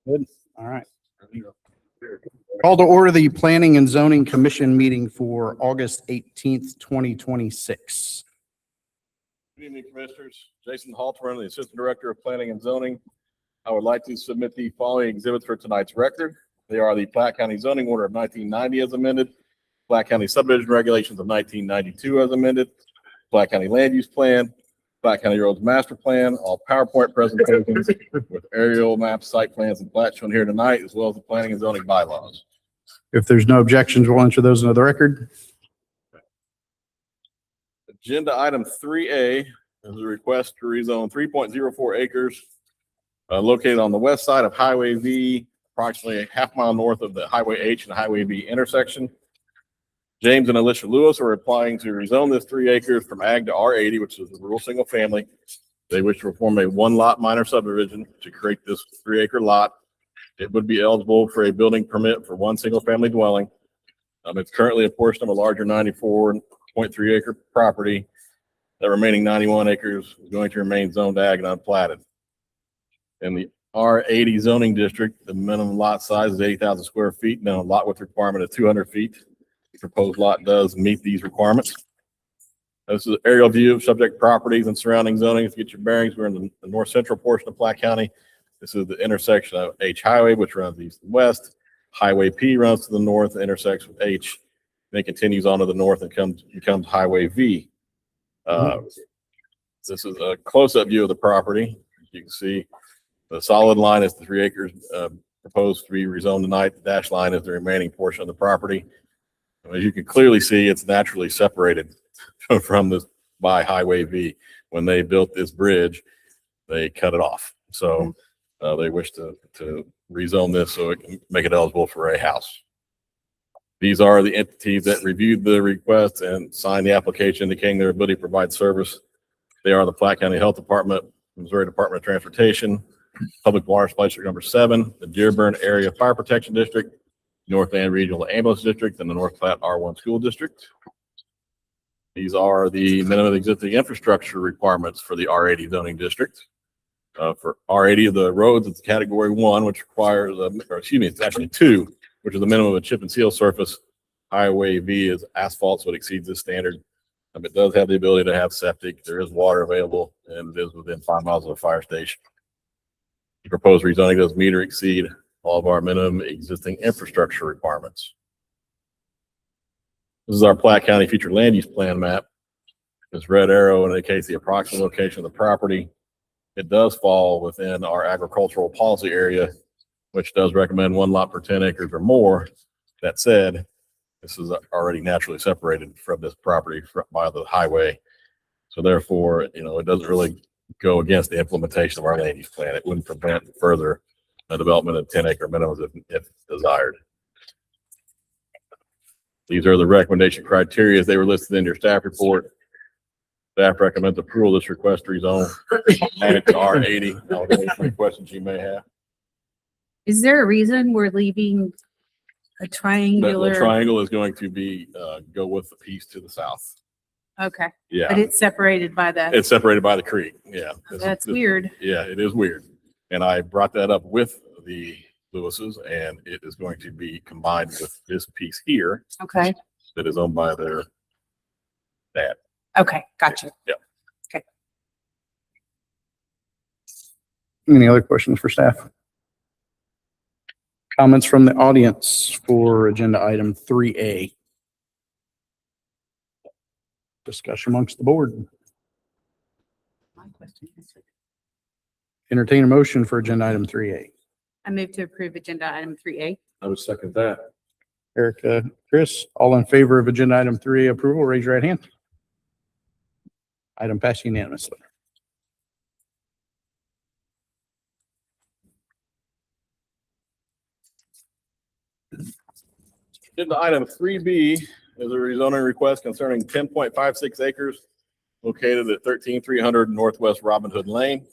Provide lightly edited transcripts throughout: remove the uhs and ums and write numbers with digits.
Good. All right. Call to order the Planning and Zoning Commission meeting for August 18th, 2026. Good evening, Commissioners. Jason Haltman, the Assistant Director of Planning and Zoning. I would like to submit the following exhibits for tonight's record. They are the Platte County Zoning Order of 1990 as amended, Platte County Subdivision Regulations of 1992 as amended, Platte County Land Use Plan, Platte County Roads Master Plan, all PowerPoint presentations with aerial maps, site plans, and plats shown here tonight, as well as the planning and zoning bylaws. If there's no objections, we'll enter those into the record. Agenda item 3A is a request to rezone 3.04 acres located on the west side of Highway V, approximately a half mile north of the Highway H and Highway V intersection. James and Alicia Lewis are applying to rezone this 3 acres from ag to R80, which is a rural single family. They wish to perform a 1-lot minor subdivision to create this 3 acre lot. It would be eligible for a building permit for 1 single family dwelling. It's currently a portion of a larger 94.3 acre property. The remaining 91 acres is going to remain zoned ag and unplatted. In the R80 zoning district, the minimum lot size is 80,000 square feet. Now a lot width requirement of 200 feet. The proposed lot does meet these requirements. This is an aerial view of subject properties and surrounding zoning. To get your bearings, we're in the north central portion of Platte County. This is the intersection of H Highway, which runs east and west. Highway P runs to the north, intersects with H, then continues on to the north and becomes Highway V. This is a close-up view of the property. You can see the solid line is the 3 acres proposed to be rezoned tonight. The dashed line is the remaining portion of the property. As you can clearly see, it's naturally separated from this by Highway V. When they built this bridge, they cut it off. So they wish to rezone this so it can make it eligible for a house. These are the entities that reviewed the request and signed the application indicating their ability to provide service. They are the Platte County Health Department, Missouri Department of Transportation, Public Water Supply District number 7, the Dearborn Area Fire Protection District, Northland Regional Ambulance District, and the North Platte R1 School District. These are the minimum existing infrastructure requirements for the R80 zoning district. For R80 the roads, it's category 1, which requires, it's actually 2, which is the minimum of a chip and seal surface. Highway V is asphalt, so it exceeds this standard. It does have the ability to have septic. There is water available, and it is within 5 miles of a fire station. The proposed rezoning does meet or exceed all of our minimum existing infrastructure requirements. This is our Platte County Future Land Use Plan map. This red arrow indicates the approximate location of the property. It does fall within our agricultural policy area, which does recommend 1 lot per 10 acres or more. That said, this is already naturally separated from this property by the highway. So therefore, it doesn't really go against the implementation of our land use plan. It wouldn't prevent further development of 10 acre minimums if desired. These are the recommendation criteria as they were listed in your staff report. Staff recommends approval of this request to rezone ag to R80. I'll answer any questions you may have. Is there a reason we're leaving a triangular? The triangle is going to be go with the piece to the south. Okay. Yeah. But it's separated by the. It's separated by the creek. Yeah. That's weird. Yeah, it is weird. And I brought that up with the Lewis's, and it is going to be combined with this piece here. Okay. That is owned by their dad. Okay. Gotcha. Yeah. Okay. Any other questions for staff? Comments from the audience for agenda item 3A. Discussion amongst the board. My question is, Entertain a motion for agenda item 3A. I move to approve agenda item 3A. I would second that. Erica, Chris, all in favor of agenda item 3A approval, raise your right hand. Item passed unanimously. Agenda item 3B is a rezoning request concerning 10.56 acres located at 13300 Northwest Robin Hood Lane.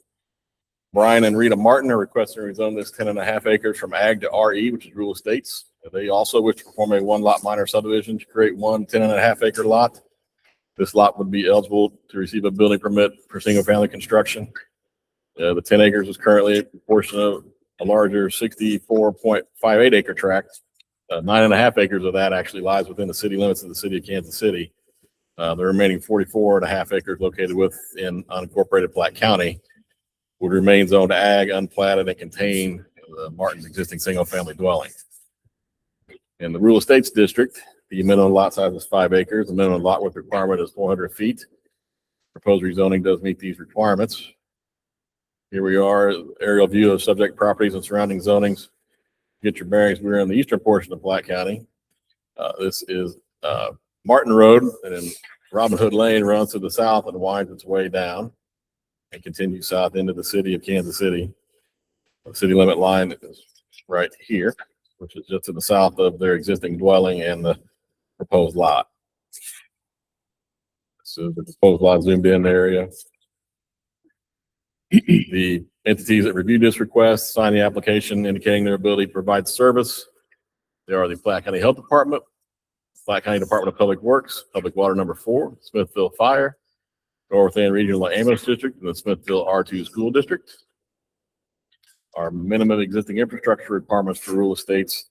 Brian and Rita Martin are requesting to rezone this 10.5 acres from ag to RE, which is rural estates. They also wish to perform a 1-lot minor subdivision to create 1 10.5 acre lot. This lot would be eligible to receive a building permit for single family construction. The 10 acres is currently a portion of a larger 64.58 acre tract. 9.5 acres of that actually lies within the city limits of the city of Kansas City. The remaining 44.5 acres located within unincorporated Platte County would remain zoned ag, unplatted, and contain Martin's existing single-family dwelling. In the Rural Estates District, the minimum lot size is 5 acres. The minimum lot width requirement is 400 feet. Proposed rezoning does meet these requirements. Here we are, aerial view of subject properties and surrounding zonings. Get your bearings. We're in the eastern portion of Platte County. This is Martin Road, and then Robin Hood Lane runs to the south and winds its way down and continues south into the city of Kansas City. The city limit line is right here, which is just to the south of their existing dwelling and the proposed lot. So the proposed lot zoomed in area. The entities that reviewed this request signed the application indicating their ability to provide service. They are the Platte County Health Department, Platte County Department of Public Works, Public Water Number 4, Smithville Fire, North End Regional Ambulance District, and the Smithville R2 School District. Our minimum existing infrastructure requirements for rural estates.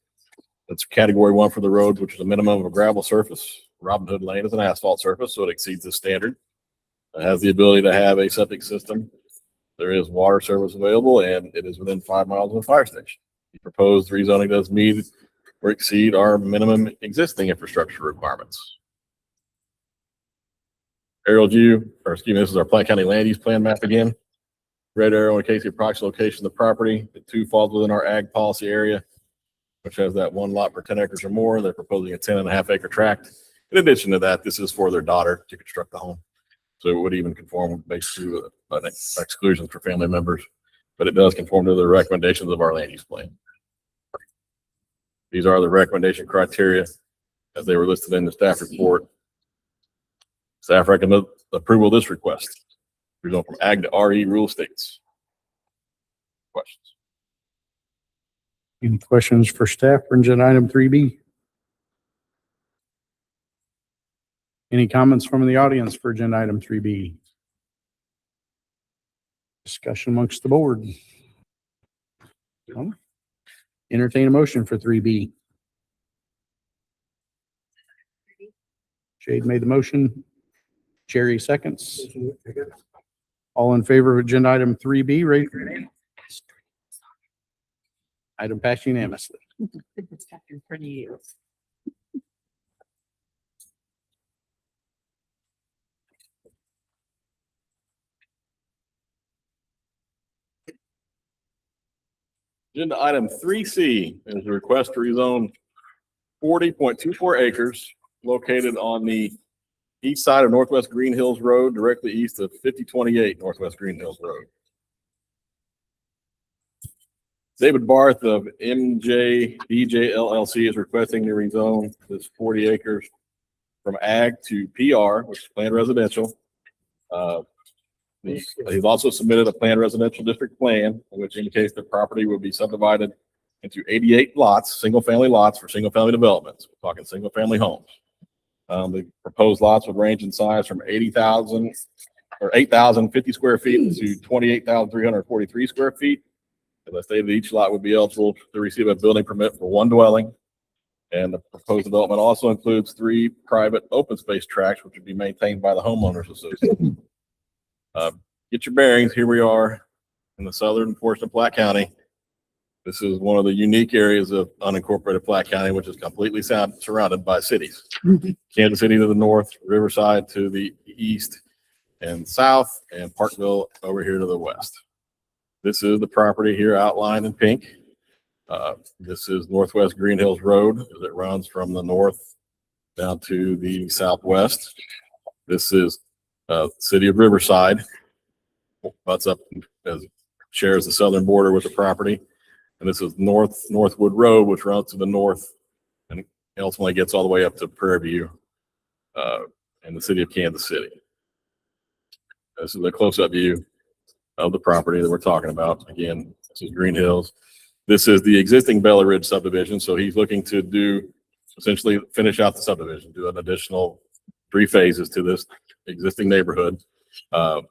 That's category 1 for the roads, which is a minimum of a gravel surface. Robin Hood Lane is an asphalt surface, so it exceeds the standard. It has the ability to have a septic system. There is water service available, and it is within 5 miles of a fire station. The proposed rezoning does meet or exceed our minimum existing infrastructure requirements. Aerial view, or excuse me, this is our Platte County land use plan map again. Red arrow indicates the approximate location of the property. The 2 falls within our ag policy area, which has that 1 lot per 10 acres or more. They're proposing a 10.5 acre tract. In addition to that, this is for their daughter to construct the home. So it would even conform based to exclusions for family members, but it does conform to the recommendations of our land use plan. These are the recommendation criteria as they were listed in the staff report. Staff recommend approval of this request. We're going from ag to RE rural estates. Questions? Any questions for staff for agenda item 3B? Any comments from the audience for agenda item 3B? Discussion amongst the board. No? Entertain a motion for 3B. Jade made the motion. Jerry seconds. All in favor of agenda item 3B, raise your hand. Item passed unanimously. It's back in front of you. Agenda item 3C is a request to rezone 40.24 acres located on the east side of Northwest Green Hills Road, directly east of 5028 Northwest Green Hills Road. David Barth of MJDJ LLC is requesting to rezone this 40 acres from ag to PR, which is planned residential. He's also submitted a planned residential district plan, which indicates the property will be subdivided into 88 lots, single-family lots for single-family developments. We're talking single-family homes. The proposed lots would range in size from 80,000 or 8,050 square feet to 28,343 square feet. As I stated, each lot would be eligible to receive a building permit for 1 dwelling. And the proposed development also includes 3 private open space tracts, which would be maintained by the homeowners association. Get your bearings. Here we are in the southern portion of Platte County. This is one of the unique areas of unincorporated Platte County, which is completely surrounded by cities. Kansas City to the north, Riverside to the east and south, and Parkville over here to the west. This is the property here outlined in pink. This is Northwest Green Hills Road as it runs from the north down to the southwest. This is city of Riverside, butts up as shares the southern border with the property. And this is Northwood Road, which runs to the north and ultimately gets all the way up to Prairie View in the city of Kansas City. This is a close-up view of the property that we're talking about. Again, this is Green Hills. This is the existing Bella Ridge subdivision. So he's looking to do essentially finish out the subdivision, do an additional 3 phases to this existing neighborhood.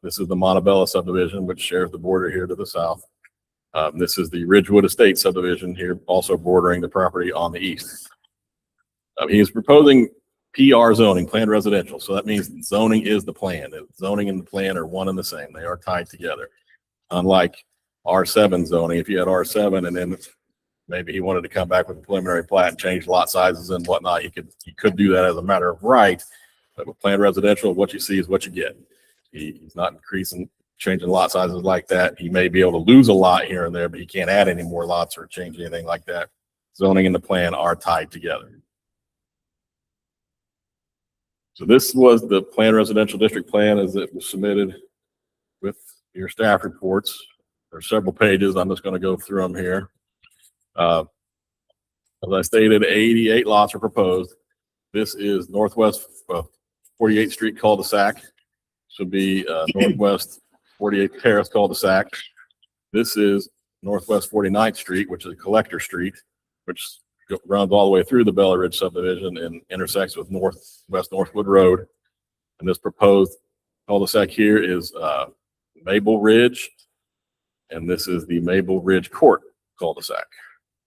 This is the Montebello subdivision, which shares the border here to the south. This is the Ridgewood Estate subdivision here, also bordering the property on the east. He is proposing PR zoning, planned residential. So that means zoning is the plan. Zoning and the plan are one and the same. They are tied together. Unlike R7 zoning, if you had R7 and then maybe he wanted to come back with a preliminary plat and change lot sizes and whatnot, he could do that as a matter of right. But with planned residential, what you see is what you get. He's not changing lot sizes like that. He may be able to lose a lot here and there, but he can't add any more lots or change anything like that. Zoning and the plan are tied together. So this was the planned residential district plan as it was submitted with your staff reports. There's several pages. I'm just going to go through them here. As I stated, 88 lots are proposed. This is Northwest 48th Street cul-de-sac. This would be Northwest 48th Terrace cul-de-sac. This is Northwest 49th Street, which is a collector street, which runs all the way through the Bella Ridge subdivision and intersects with West Northwood Road. And this proposed cul-de-sac here is Maple Ridge, and this is the Maple Ridge Court cul-de-sac.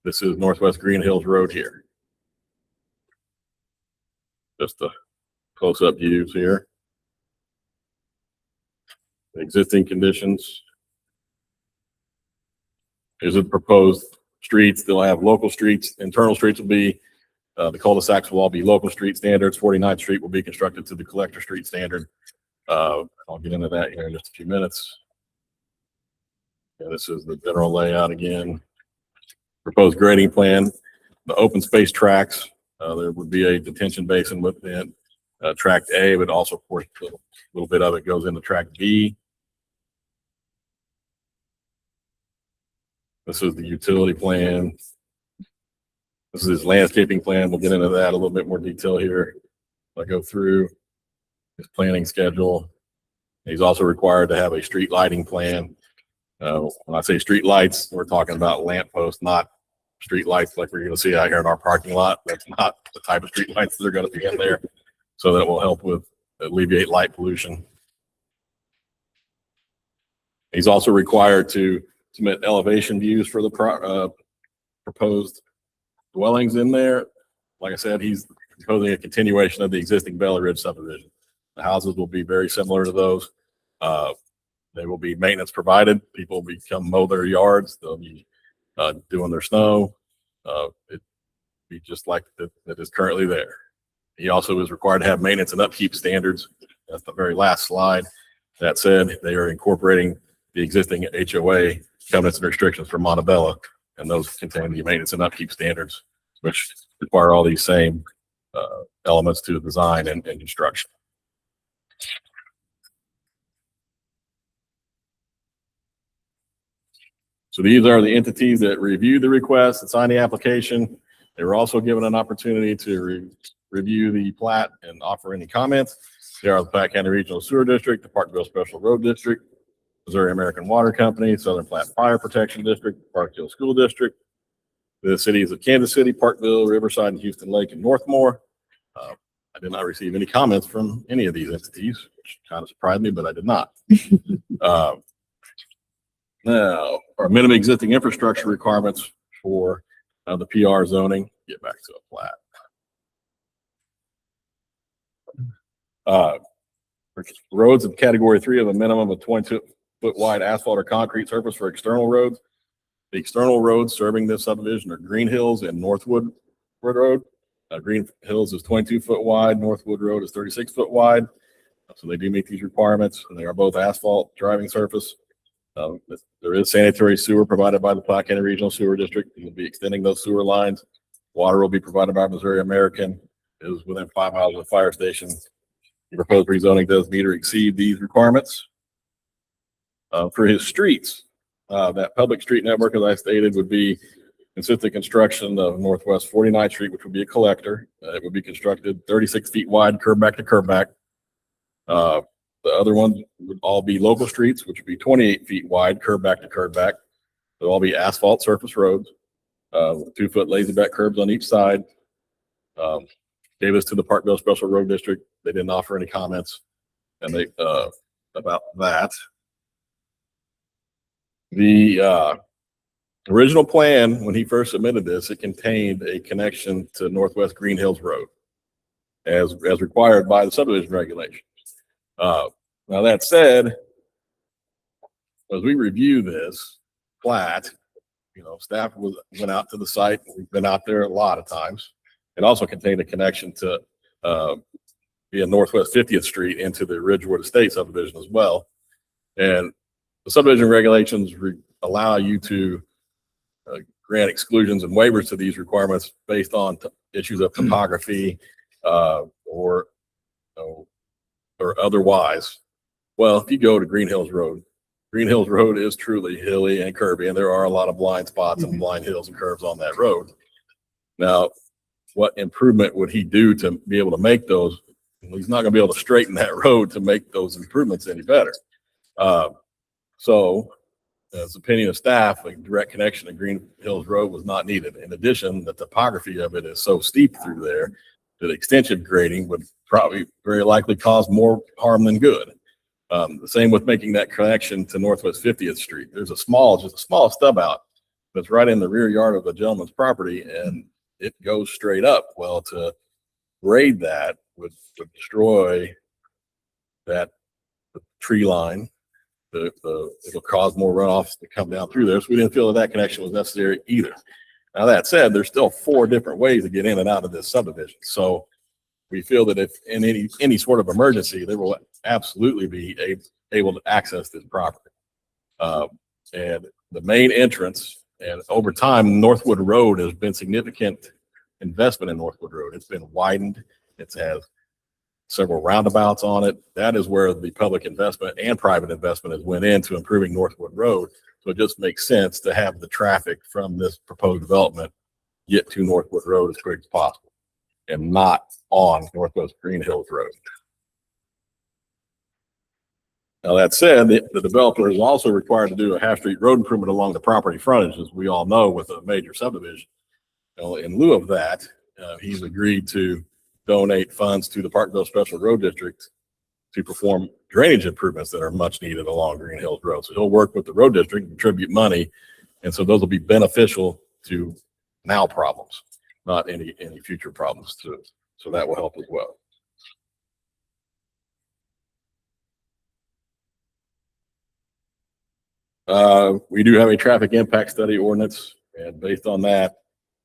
This is Northwest Green Hills Road here. Just the close-up views here. The existing conditions. Here's the proposed streets. They'll have local streets. Internal streets will be, the cul-de-sacs will all be local street standards. 49th Street will be constructed to the collector street standard. I'll get into that here in just a few minutes. Yeah, this is the general layout again. Proposed grading plan, the open space tracks. There would be a detention basin within tract A, but also, of course, a little bit of it goes into tract B. This is the utility plan. This is his landscaping plan. We'll get into that a little bit more detail here. I go through his planning schedule. He's also required to have a street lighting plan. When I say street lights, we're talking about lamp posts, not street lights like we're going to see out here in our parking lot. That's not the type of street lights that are going to be in there. So that will help with alleviate light pollution. He's also required to submit elevation views for the proposed dwellings in there. Like I said, he's proposing a continuation of the existing Bella Ridge subdivision. The houses will be very similar to those. They will be maintenance provided. People will come mow their yards. They'll be doing their snow. It be just like that is currently there. He also is required to have maintenance and upkeep standards. That's the very last slide. That said, they are incorporating the existing HOA covenants and restrictions for Montebello, and those contain the maintenance and upkeep standards, which require all these same elements to design and construction. So these are the entities that reviewed the request and signed the application. They were also given an opportunity to review the plat and offer any comments. They are the Platte County Regional Sewer District, the Parkville Special Road District, Missouri American Water Company, Southern Platte Fire Protection District, Parkville School District, the cities of Kansas City, Parkville, Riverside, and Houston Lake, and Northmore. I did not receive any comments from any of these entities, which kind of surprised me, but I did not. Now, our minimum existing infrastructure requirements for the PR zoning. Get back to a plat. Roads of category 3 have a minimum of 22-foot wide asphalt or concrete surface for external roads. The external roads serving this subdivision are Green Hills and Northwood Road. Green Hills is 22-foot wide. Northwood Road is 36-foot wide. So they do meet these requirements, and they are both asphalt driving surface. There is sanitary sewer provided by the Platte County Regional Sewer District. We'll be extending those sewer lines. Water will be provided by Missouri American. It is within 5 miles of the fire station. The proposed rezoning does meet or exceed these requirements. For his streets, that public street network, as I stated, would be consist of construction of Northwest 49th Street, which would be a collector. It would be constructed 36 feet wide, curb back to curb back. The other ones would all be local streets, which would be 28 feet wide, curb back to curb back. They'll all be asphalt surface roads, 2-foot lazy back curbs on each side. Gave us to the Parkville Special Road District. They didn't offer any comments and they about that. The Original plan, when he first submitted this, it contained a connection to Northwest Green Hills Road as required by the subdivision regulations. Now that said, as we review this plat, staff went out to the site. We've been out there a lot of times. It also contained a connection to via Northwest 50th Street into the Ridgewood Estate subdivision as well. And the subdivision regulations allow you to grant exclusions and waivers to these requirements based on issues of topography or otherwise. Well, if you go to Green Hills Road is truly hilly and curvy, and there are a lot of blind spots and blind hills and curves on that road. Now, what improvement would he do to be able to make those? He's not going to be able to straighten that road to make those improvements any better. So, as opinion of staff, a direct connection to Green Hills Road was not needed. In addition, the topography of it is so steep through there that extension grading would probably very likely cause more harm than good. The same with making that connection to Northwest 50th Street. There's just a small stub out that's right in the rear yard of the gentleman's property, and it goes straight up. Well, to grade that would destroy that tree line. It'll cause more runoffs to come down through there. So we didn't feel that connection was necessary either. Now that said, there's still 4 different ways to get in and out of this subdivision. So we feel that if in any sort of emergency, they will absolutely be able to access this property. And the main entrance, and over time, Northwood Road has been significant investment in Northwood Road. It's been widened. It has several roundabouts on it. That is where the public investment and private investment has went into improving Northwood Road. So it just makes sense to have the traffic from this proposed development get to Northwood Road as quick as possible and not on Northwest Green Hills Road. Now that said, the developer is also required to do a half-street road improvement along the property frontage, as we all know, with a major subdivision. In lieu of that, he's agreed to donate funds to the Parkville Special Road District to perform drainage improvements that are much needed along Green Hills Road. So he'll work with the road district, contribute money, and so those will be beneficial to now problems, not any future problems to it. So that will help as well. We do have a traffic impact study ordinance, and based on that,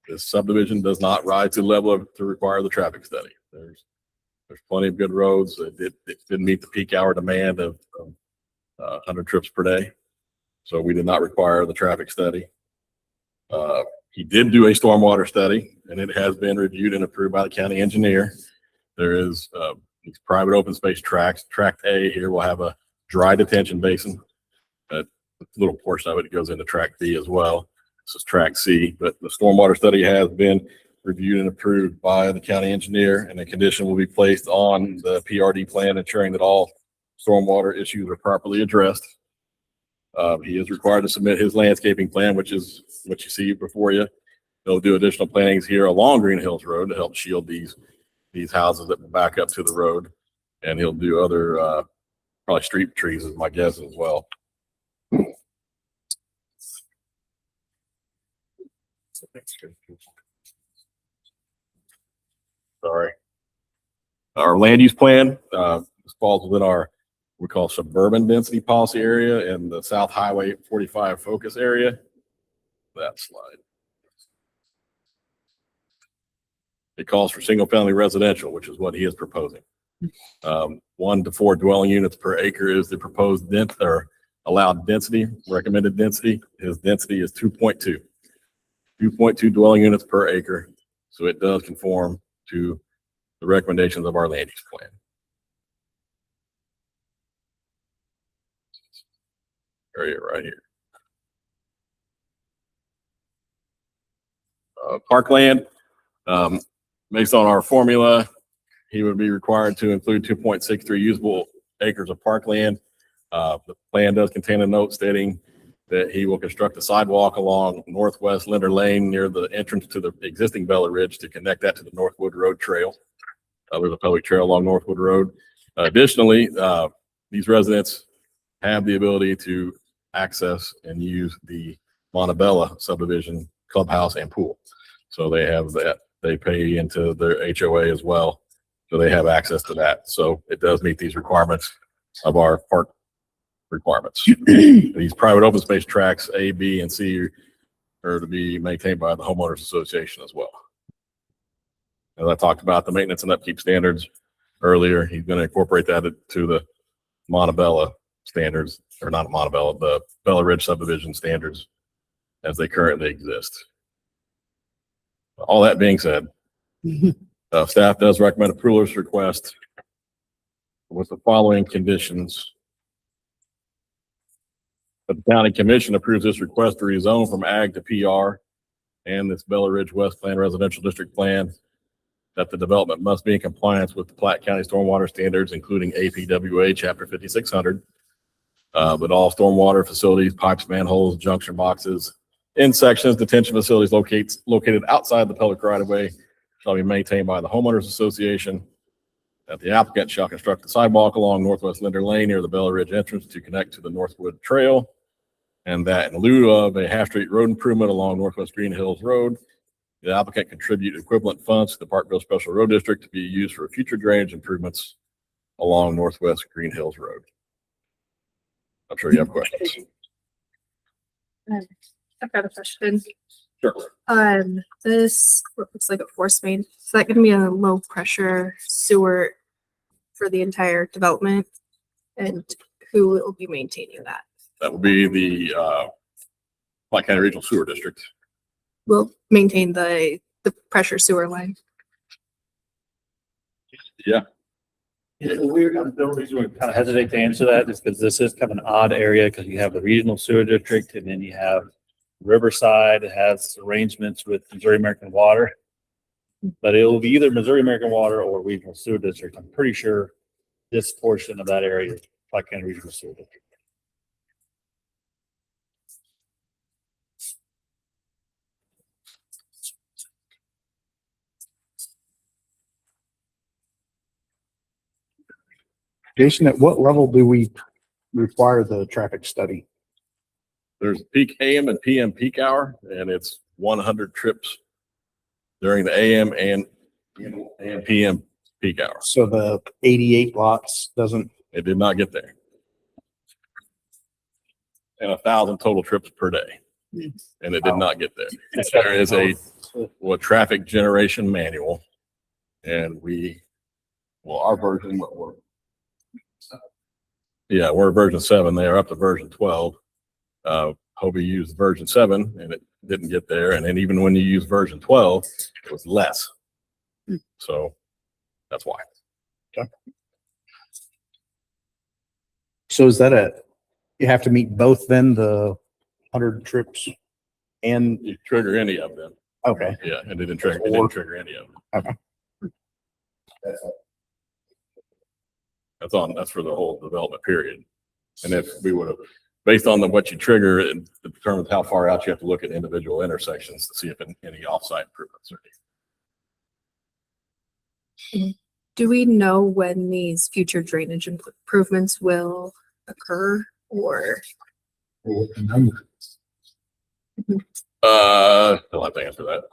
this subdivision does not rise to the level to require the traffic study. There's plenty of good roads. It didn't meet the peak hour demand of 100 trips per day. So we did not require the traffic study. He did do a stormwater study, and it has been reviewed and approved by the county engineer. There is these private open space tracts. Tract A here will have a dry detention basin. A little portion of it goes into Tract B as well. This is Tract C, but the stormwater study has been reviewed and approved by the county engineer, and a condition will be placed on the PRD plan ensuring that all stormwater issues are properly addressed. He is required to submit his landscaping plan, which is what you see before you. They'll do additional plantings here along Green Hills Road to help shield these houses that will back up to the road, and he'll do other probably street trees is my guess as well. Sorry. Our land use plan this falls within our we call suburban density policy area in the South Highway 45 focus area. That slide. It calls for single family residential, which is what he is proposing. 1 to 4 dwelling units per acre is the proposed allowed density, recommended density. His density is 2.2. 2.2 dwelling units per acre. So it does conform to the recommendations of our land use plan. Area right here. Parkland, based on our formula, he would be required to include 2.63 usable acres of parkland. The plan does contain a note stating that he will construct a sidewalk along Northwest Linder Lane near the entrance to the existing Bella Ridge to connect that to the Northwood Road Trail. There's a public trail along Northwood Road. Additionally, these residents have the ability to access and use the Montebella subdivision clubhouse and pool. So they have that, they pay into their HOA as well. So they have access to that. So it does meet these requirements of our park requirements. These private open space tracks A, B, and C are to be maintained by the homeowners association as well. As I talked about the maintenance and upkeep standards earlier, he's going to incorporate that to the Montebella standards, or not Montebella, the Bella Ridge subdivision standards as they currently exist. All that being said, staff does recommend approval of this request with the following conditions. The county commission approves this request to rezone from ag to PR and this Bella Ridge West Plan Residential District Plan, that the development must be in compliance with the Platte County stormwater standards, including APWA Chapter 5600. But all stormwater facilities, pipes, manholes, junction boxes, in sections, detention facilities located outside the public right of way shall be maintained by the homeowners association. That the applicant shall construct a sidewalk along Northwest Linder Lane near the Bella Ridge entrance to connect to the Northwood Trail. And that in lieu of a half-street road improvement along Northwest Green Hills Road, the applicant contribute equivalent funds to the Parkville Special Road District to be used for future drainage improvements along Northwest Green Hills Road. I'm sure you have questions. I've got a question. Sure. This looks like a force main. Is that gonna be a low pressure sewer for the entire development? And who will be maintaining that? That would be the Platte County Regional Sewer District. Will maintain the pressure sewer line? Yeah. Yeah, the reason we kind of hesitate to answer that is because this is kind of an odd area, because you have the regional sewer district and then you have Riverside has arrangements with Missouri American Water. But it will be either Missouri American Water or regional sewer district. I'm pretty sure this portion of that area is Platte County Regional Sewer District. Jason, at what level do we require the traffic study? There's peak AM and PM peak hour, and it's 100 trips during the AM and PM peak hour. So the 88 lots doesn't, It did not get there. And 1,000 total trips per day. And it did not get there. There is a traffic generation manual. And our version, we're version 7. They are up to version 12. Hobie used version 7 and it didn't get there. And then even when you use version 12, it was less. So that's why. okay. So is that you have to meet both then, the 100 trips and, You trigger any of them. okay. Yeah, and it didn't trigger any of them. Okay. That's for the whole development period. And if we would have, based on what you trigger, it determines how far out you have to look at individual intersections to see if any offsite improvements are needed. Do we know when these future drainage improvements will occur, or? I'll have to answer that.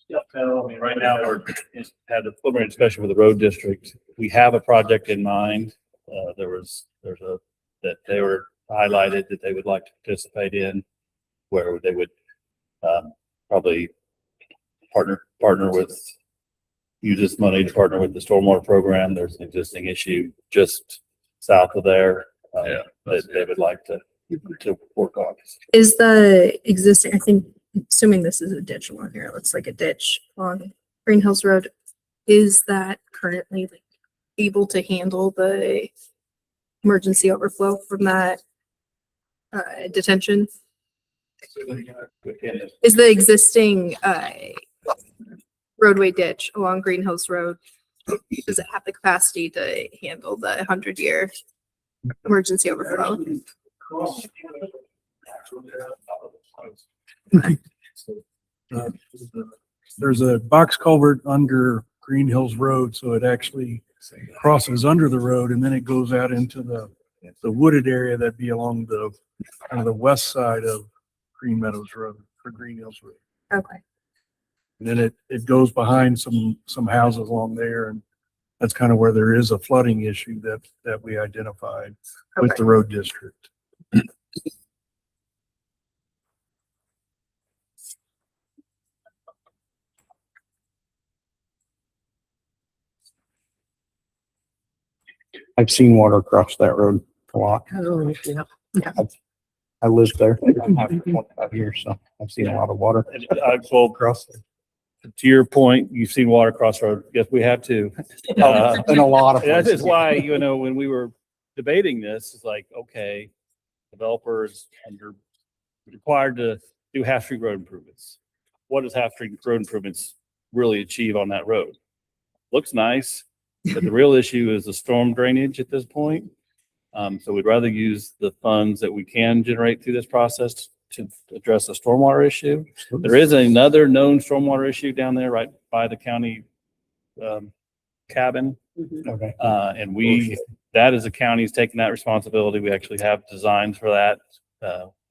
Yeah, I mean, right now we're had a preliminary discussion with the road district. We have a project in mind. There's a that they were highlighted that they would like to participate in, where they would probably partner with, use this money to partner with the stormwater program. There's an existing issue just south of there that they would like to work on. Is the existing, assuming this is a ditch along here, it looks like a ditch on Green Hills Road. Is that currently able to handle the emergency overflow from that detention? Is the existing roadway ditch along Green Hills Road, does it have the capacity to handle the 100-year emergency overflow? There's a box culvert under Green Hills Road, so it actually crosses under the road and then it goes out into the wooded area that'd be along the kind of the west side of Green Meadows Road or Green Hills Road. Okay. And then it goes behind some houses along there, and that's kind of where there is a flooding issue that we identified with Okay. the road district. I've seen water across that road a lot. Oh, yeah. I lived there for 25 years, so I've seen a lot of water. And I will Across there. to your point, you've seen water cross road. Yes, we have too. In a lot of That places. is why, when we were debating this, it's like, okay, developers under required to do half street road improvements. What does half street road improvements really achieve on that road? Looks nice, but the real issue is the storm drainage at this point. So we'd rather use the funds that we can generate through this process to address the stormwater issue. There is another known stormwater issue down there right by the county cabin. Okay. And that is the county's taking that responsibility. We actually have designs for that.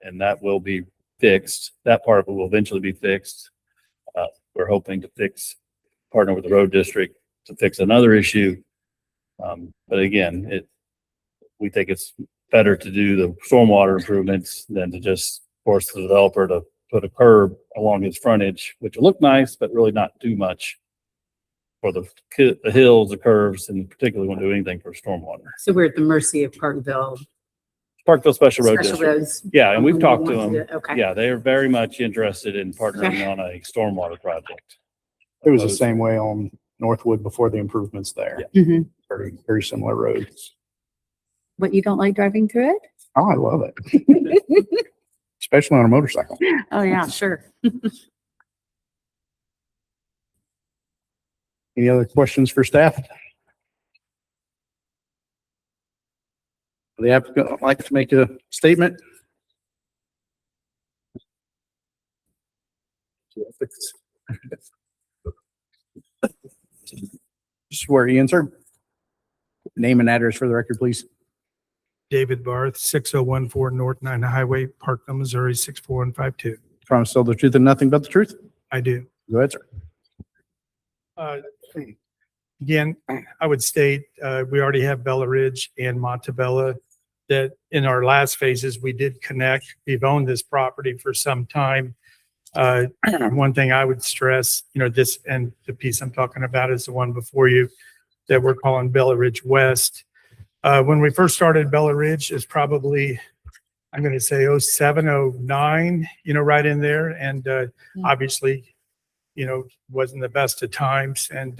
And that will be fixed. That part of it will eventually be fixed. We're hoping to partner with the road district to fix another issue. But again, we think it's better to do the stormwater improvements than to just force the developer to put a curb along his frontage, which will look nice, but really not do much for the hills, the curves, and particularly won't do anything for stormwater. So we're at the mercy of Parkville Parkville Special Road Special District. Roads. Yeah, and we've talked to them. Okay. Yeah, they are very much interested in partnering on a stormwater project. It was the same way on Northwood before the improvements there. Mhm. Very, very similar roads. What, you don't like driving through it? Oh, I love it. Especially on a motorcycle. Oh, yeah, sure. Any other questions for staff? The applicant would like to make a statement? Swear you in, sir. Name and address for the record, please. David Barth, 6014 North 9 Highway, Parkville, Missouri, 64152. Promise to tell the truth and nothing but the truth? I do. Go ahead, sir. Again, I would state, we already have Bella Ridge and Montebella that in our last phases, we did connect. We've owned this property for some time. One thing I would stress, this, and the piece I'm talking about is the one before you that we're calling Bella Ridge West. When we first started Bella Ridge is probably, I'm going to say 07, 09, right in there. And obviously, wasn't the best of times. And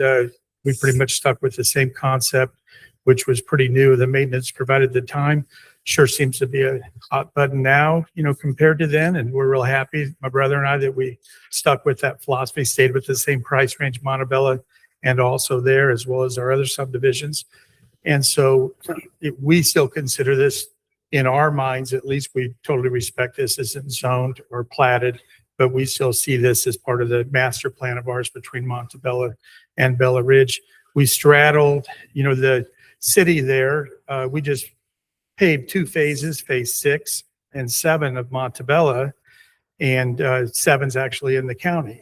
we pretty much stuck with the same concept, which was pretty new. The maintenance provided the time sure seems to be a hot button now, compared to then. And we're real happy, my brother and I, that we stuck with that philosophy, stayed with the same price range, Montebella, and also there, as well as our other subdivisions. And so we still consider this, in our minds, at least, we totally respect this isn't zoned or platted, but we still see this as part of the master plan of ours between Montebella and Bella Ridge. We straddled, the city there. We just paved 2 phases, phase 6 and 7 of Montebella, and 7's actually in the county.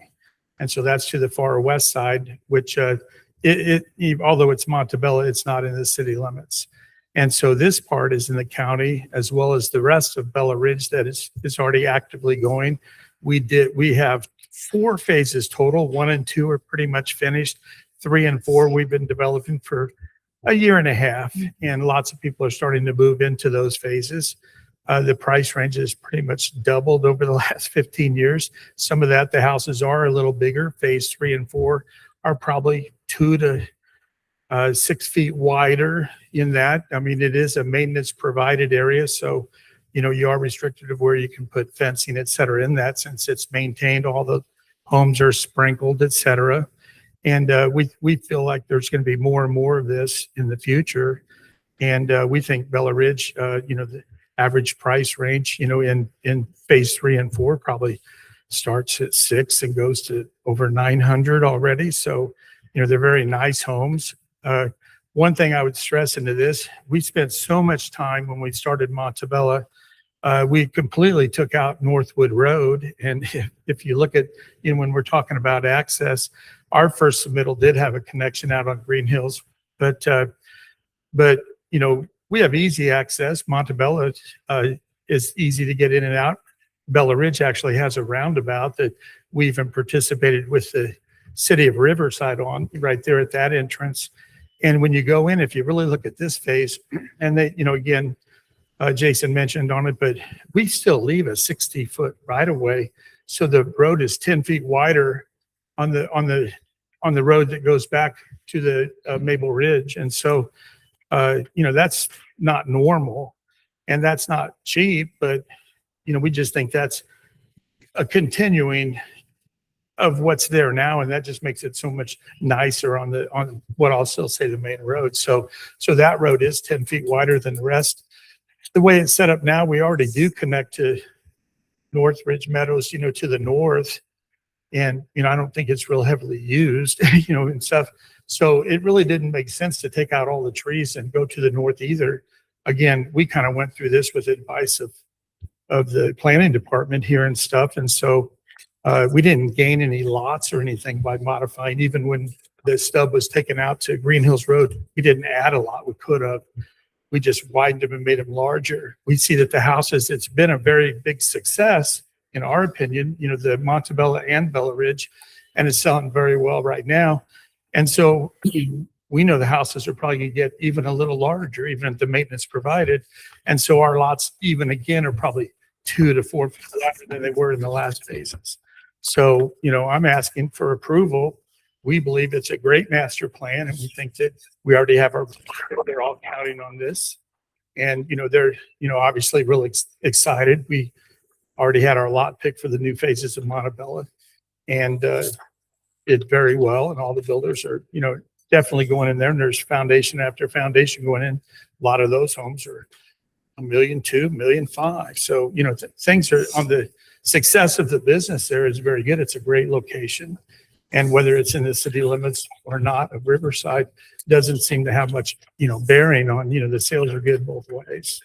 And so that's to the far west side, which although it's Montebella, it's not in the city limits. And so this part is in the county, as well as the rest of Bella Ridge that is already actively going. We have 4 phases total. 1 and 2 are pretty much finished. 3 and 4 we've been developing for a year and a half, and lots of people are starting to move into those phases. The price range has pretty much doubled over the last 15 years. Some of that, the houses are a little bigger. Phase 3 and 4 are probably 2 to 6 feet wider in that. I mean, it is a maintenance provided area. So, you are restricted of where you can put fencing, et cetera, in that, since it's maintained. All the homes are sprinkled, et cetera. And we feel like there's going to be more and more of this in the future. And we think Bella Ridge, the average price range, in phase 3 and 4 probably starts at 6 and goes to over 900 already. So, they're very nice homes. One thing I would stress into this, we spent so much time when we started Montebella we completely took out Northwood Road. And if you look at, when we're talking about access, our first submittal did have a connection out on Green Hills, but we have easy access. Montebello, is easy to get in and out. Bella Ridge actually has a roundabout that we even participated with the city of Riverside on right there at that entrance. And when you go in, if you really look at this phase, and they, again, Jason mentioned on it, but we still leave a 60-foot right of way. So the road is 10 feet wider on the road that goes back to the Maple Ridge. And so, that's not normal and that's not cheap, but, we just think that's a continuing of what's there now. And that just makes it so much nicer on what I'll still say the main road. So that road is 10 feet wider than the rest. The way it's set up now, we already do connect to Northridge Meadows, to the north. And, I don't think it's real heavily used, and stuff. So it really didn't make sense to take out all the trees and go to the north either. Again, we kind of went through this with advice of the planning department here and stuff. And so we didn't gain any lots or anything by modifying. Even when the stub was taken out to Green Hills Road, we didn't add a lot. We could have. We just widened them and made them larger. We see that the houses, it's been a very big success, in our opinion, the Montebello and Bella Ridge, and it's selling very well right now. And so we know the houses are probably going to get even a little larger, even if the maintenance provided. And so our lots, even again, are probably 2 to 4 feet larger than they were in the last phases. So, I'm asking for approval. We believe it's a great master plan, and we think that we already have they're all counting on this. And, they're, obviously really excited. We already had our lot picked for the new phases of Montebello, and did very well. And all the builders are, definitely going in there, and there's foundation after foundation going in. A lot of those homes are $1.2 million, $1.5 million. So, things are on the success of the business there is very good. It's a great location. And whether it's in the city limits or not of Riverside doesn't seem to have much, bearing on, the sales are good both ways.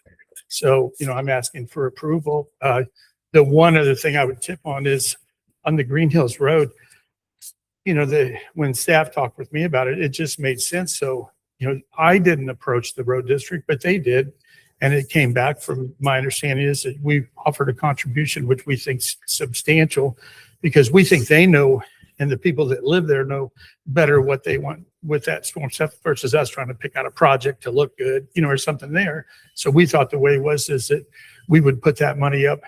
So, I'm asking for approval. The one other thing I would tip on is on the Green Hills Road, when staff talked with me about it, it just made sense. So, I didn't approach the road district, but they did. And it came back, from my understanding, is that we offered a contribution, which we think is substantial, because we think they know, and the people that live there know better what they want with that storm stuff versus us trying to pick out a project to look good, or something there. So we thought the way is that we would put that money up,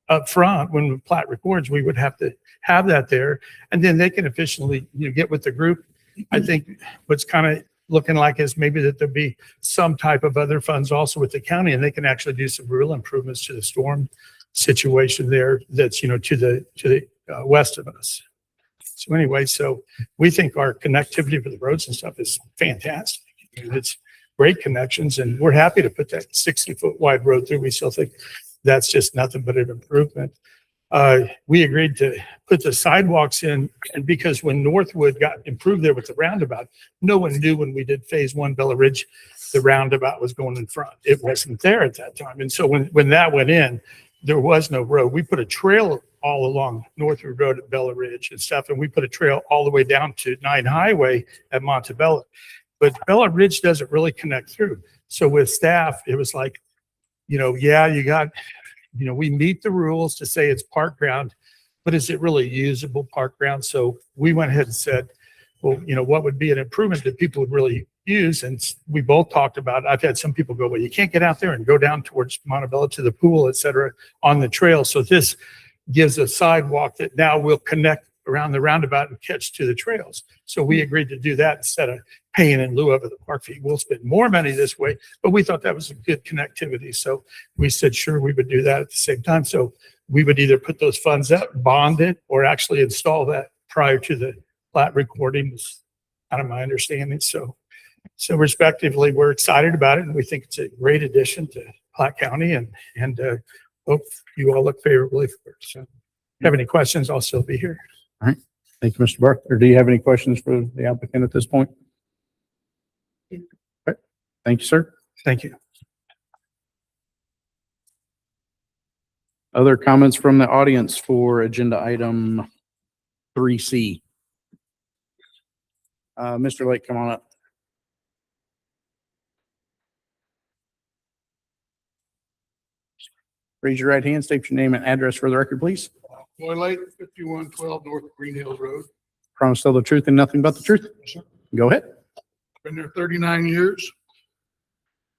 up front. When the plat records, we would have to have that there, and then they can efficiently, get with the group. I think what's kind of looking like is maybe that there'll be some type of other funds also with the county, and they can actually do some real improvements to the storm situation there. That's, to the west of us. So anyway, so we think our connectivity for the roads and stuff is fantastic. It's great connections, and we're happy to put that 60-foot wide road through. We still think that's just nothing but an improvement. We agreed to put the sidewalks in, and because when Northwood got improved there with the roundabout, no one knew when we did phase 1 Bella Ridge, the roundabout was going in front. It wasn't there at that time. And so when that went in, there was no road. We put a trail all along Northwood Road at Bella Ridge and stuff, and we put a trail all the way down to 9 Highway at Montebello. But Bella Ridge doesn't really connect through. So with staff, it was like, yeah, you got, we meet the rules to say it's park ground, but is it really usable park ground? So we went ahead and said, well, what would be an improvement that people would really use? And we both talked about it. I've had some people go, well, you can't get out there and go down towards Montebello to the pool, et cetera, on the trail. So this gives a sidewalk that now will connect around the roundabout and catch to the trails. So we agreed to do that instead of paying in lieu of the park fee. We'll spend more money this way, but we thought that was a good connectivity. So we said, sure, we would do that at the same time. So we would either put those funds up, bond it, or actually install that prior to the plat recording, is out of my understanding. So respectively, we're excited about it, and we think it's a great addition to Platte County, and hope you all look favorably for it. So if you have any questions, I'll still be here. All right. Thank you, Mr. Barker. Or do you have any questions for the applicant at this point? Okay. Thank you, sir. Thank you. Other comments from the audience for agenda item 3C? Mr. Lake, come on up. Raise your right hand, state your name and address for the record, please. Boy Lake, 5112 North Green Hills Road. Promise to tell the truth and nothing but the truth. Go ahead. Been there 39 years.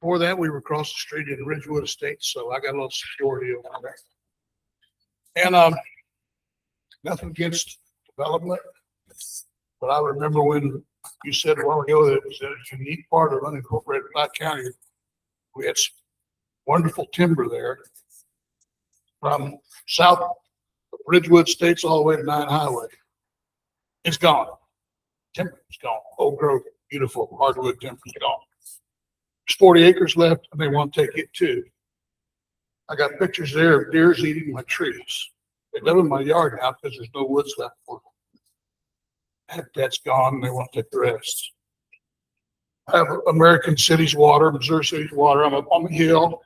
Before that, we were across the street in Ridgewood Estates, so I got a little security over there. And nothing against development, but I remember when you said a while ago that it was a unique part of unincorporated Platte County. We had some wonderful timber there from south of Ridgewood Estates all the way to 9 Highway. It's gone. Timber is gone. Old growth, beautiful hardwood timber is gone. There's 40 acres left and they want to take it too. I got pictures there of deers eating my trees. They live in my yard now because there's no woods left for them. Habitat's gone and they want to take the rest. I have American City's water, Missouri City's water. I'm up on the hill.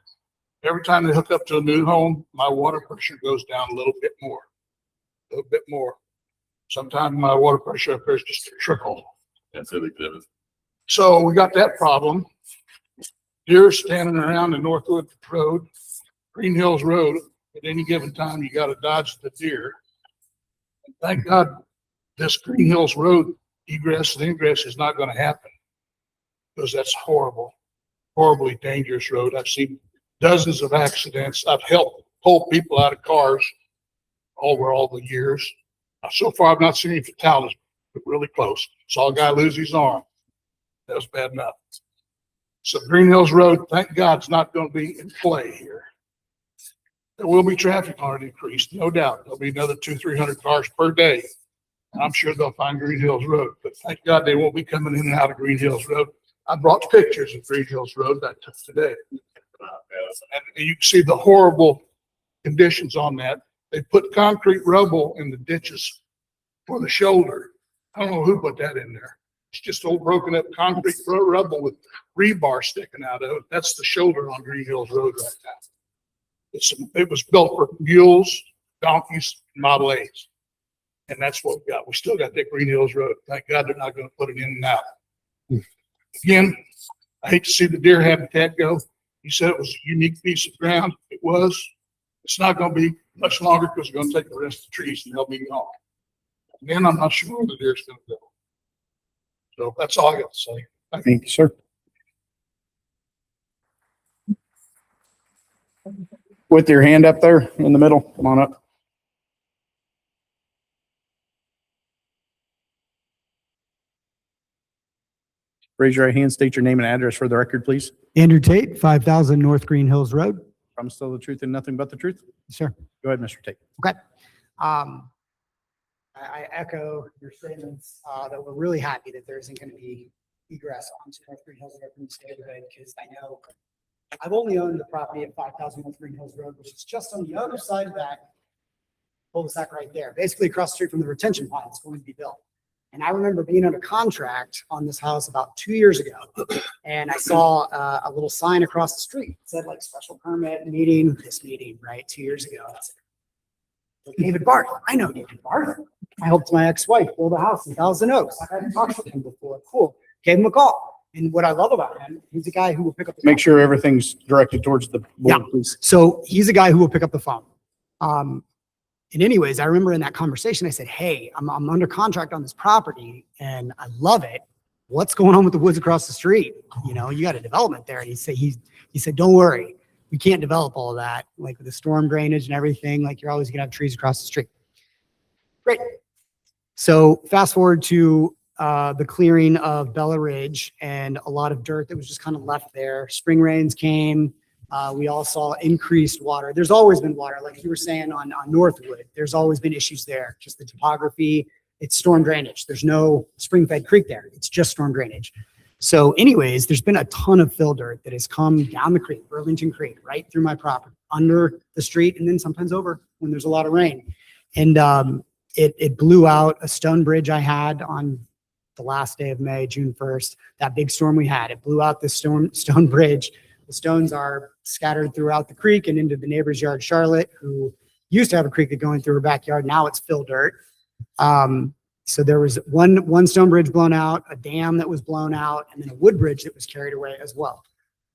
Every time they hook up to a new home, my water pressure goes down a little bit more. A little bit more. Sometimes my water pressure up there is just a trickle. That's it, exhibit. So we got that problem. Deer standing around the Northwood Road, Green Hills Road. At any given time, you got to dodge the deer. Thank God this Green Hills Road egress and ingress is not going to happen because that's horrible, horribly dangerous road. I've seen dozens of accidents. I've helped pull people out of cars over all the years. So far, I've not seen any fatalities, but really close. Saw a guy lose his arm. That was bad enough. So Green Hills Road, thank God, it's not going to be in play here. There will be traffic on it increased, no doubt. There'll be another 200-300 cars per day. I'm sure they'll find Green Hills Road, but thank God they won't be coming in and out of Green Hills Road. I brought pictures of Green Hills Road that I took today. And you can see the horrible conditions on that. They put concrete rubble in the ditches for the shoulder. I don't know who put that in there. It's just old broken up concrete rubble with rebar sticking out of it. That's the shoulder on Green Hills Road right now. It was built for mules, donkeys, Model A's. And that's what we got. We still got that Green Hills Road. Thank God they're not going to put it in and out. Again, I hate to see the deer habitat go. You said it was a unique piece of ground. It was. It's not going to be much longer because we're going to take the rest of the trees and they'll be gone. Again, I'm not sure where the deer's going to go. So that's all I got to say. Thank you, sir. With your hand up there in the middle, come on up. Raise your right hand, state your name and address for the record, please. Andrew Tate, 5,000 North Green Hills Road. Promise to tell the truth and nothing but the truth. Sir. Go ahead, Mr. Tate. Okay. I echo your statements that we're really happy that there isn't going to be egress onto North Green Hills Road from this neighborhood because I know I've only owned the property at 5,000 North Green Hills Road, which is just on the other side of that cul-de-sac right there, basically across the street from the retention pond that's going to be built. And I remember being under contract on this house about 2 years ago, and I saw a little sign across the street. It said like special permit meeting, this meeting, right, 2 years ago. I said, David Barth, I know David Barth. I helped my ex-wife build a house in Thousand Oaks. I hadn't talked to him before. Cool. Gave him a call. And what I love about him, he's a guy who will pick up the phone. Make sure everything's directed towards the board, please. So he's a guy who will pick up the phone. And anyways, I remember in that conversation, I said, hey, I'm under contract on this property and I love it. What's going on with the woods across the street? You know, you got a development there. And he said, don't worry. We can't develop all of that. Like with the storm drainage and everything, like you're always gonna have trees across the street. Great. So fast forward to the clearing of Bella Ridge and a lot of dirt that was just kind of left there. Spring rains came. We all saw increased water. There's always been water, like you were saying on Northwood. There's always been issues there. Just the topography, it's storm drainage. There's no spring-fed creek there. It's just storm drainage. So anyways, there's been a ton of fill dirt that has come down the creek, Burlington Creek, right through my property, under the street, and then sometimes over when there's a lot of rain. And it blew out a stone bridge I had on the last day of May, June 1st, that big storm we had. It blew out this stone bridge. The stones are scattered throughout the creek and into the neighbor's yard, Charlotte, who used to have a creek that going through her backyard. Now it's fill dirt. So there was one stone bridge blown out, a dam that was blown out, and then a wood bridge that was carried away as well.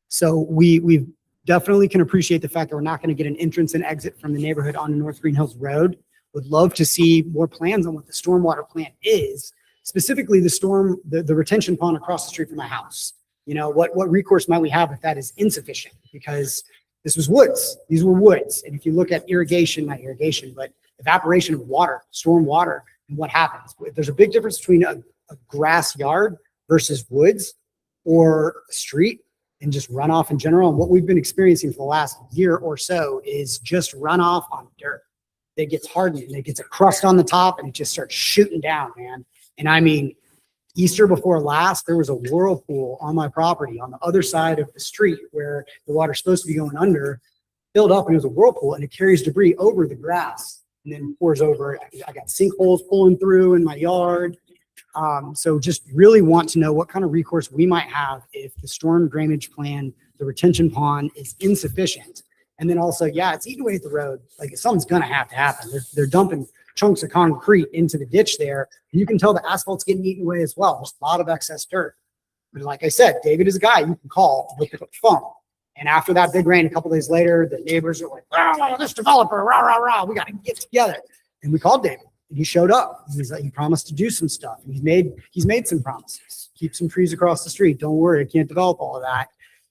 So we definitely can appreciate the fact that we're not going to get an entrance and exit from the neighborhood onto North Green Hills Road. Would love to see more plans on what the stormwater plan is, specifically the retention pond across the street from my house. You know, what recourse might we have if that is insufficient? Because this was woods. These were woods. And if you look at irrigation, not irrigation, but evaporation of water, storm water, and what happens. There's a big difference between a grass yard versus woods or a street and just runoff in general. And what we've been experiencing for the last year or so is just runoff on dirt. It gets hardened and it gets a crust on the top and it just starts shooting down, man. And I mean, Easter before last, there was a whirlpool on my property on the other side of the street where the water's supposed to be going under, filled up, and it was a whirlpool, and it carries debris over the grass and then pours over. I got sinkholes pulling through in my yard. So just really want to know what kind of recourse we might have if the storm drainage plan, the retention pond is insufficient. And then also, yeah, it's eating away at the road. Like something's going to have to happen. They're dumping chunks of concrete into the ditch there. And you can tell the asphalt's getting eaten away as well. There's a lot of excess dirt. But like I said, David is a guy you can call, he'll pick up the phone. And after that big rain, a couple days later, the neighbors are like, "Rah, this developer, rah, rah, rah, we got to get together." And we called David and he showed up. He's like, he promised to do some stuff. And he's made some promises. Keep some trees across the street. Don't worry, I can't develop all of that.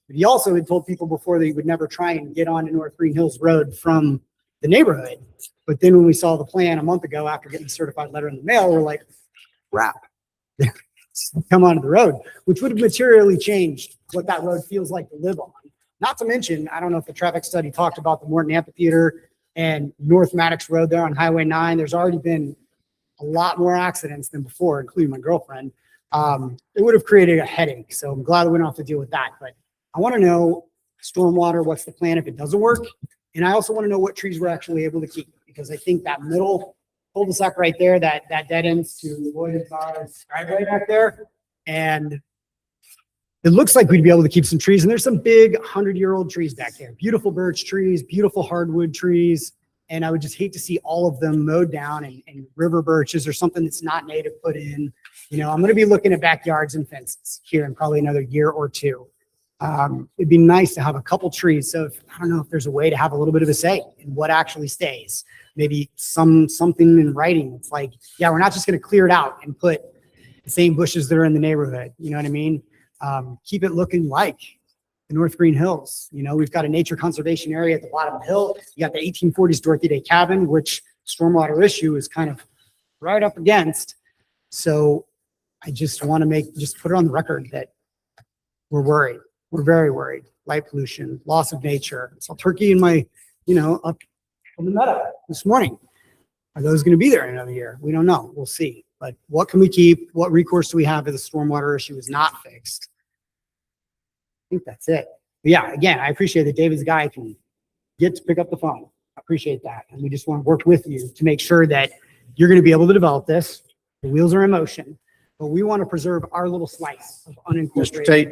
But he also had told people before that he would never try and get onto North Green Hills Road from the neighborhood. But then when we saw the plan a month ago after getting the certified letter in the mail, we're like, crap, come onto the road, which would have materially changed what that road feels like to live on. Not to mention, I don't know if the traffic study talked about the Morton Amphitheater and North Maddox Road there on Highway 9. There's already been a lot more accidents than before, including my girlfriend. It would have created a headache. So I'm glad that we don't have to deal with that. But I want to know stormwater, what's the plan if it doesn't work? And I also want to know what trees we're actually able to keep, because I think that middle cul-de-sac right there, that dead ends to Williams driveway back there. And it looks like we'd be able to keep some trees. And there's some big 100-year-old trees back there, beautiful birch trees, beautiful hardwood trees. And I would just hate to see all of them mowed down and river birches or something that's not native put in. You know, I'm going to be looking at backyards and fences here in probably another year or two. It'd be nice to have a couple trees. So I don't know if there's a way to have a little bit of a say in what actually stays. Maybe something in writing. It's like, yeah, we're not just going to clear it out and put the same bushes that are in the neighborhood. You know what I mean? Keep it looking like the North Green Hills. You know, we've got a nature conservation area at the bottom of the hill. You got the 1840s Dorothy Day cabin, which stormwater issue is kind of right up against. So I just want to just put it on the record that we're worried. We're very worried. Light pollution, loss of nature. I saw turkey in my, up on the meadow this morning. Are those going to be there in another year? We don't know. We'll see. But what can we keep? What recourse do we have if the stormwater issue is not fixed? I think that's it. But yeah, again, I appreciate that David's guy can get to pick up the phone. I appreciate that. And we just want to work with you to make sure that you're going to be able to develop this. The wheels are in motion, but we want to preserve our little slice of Mr. unincorporated Tate,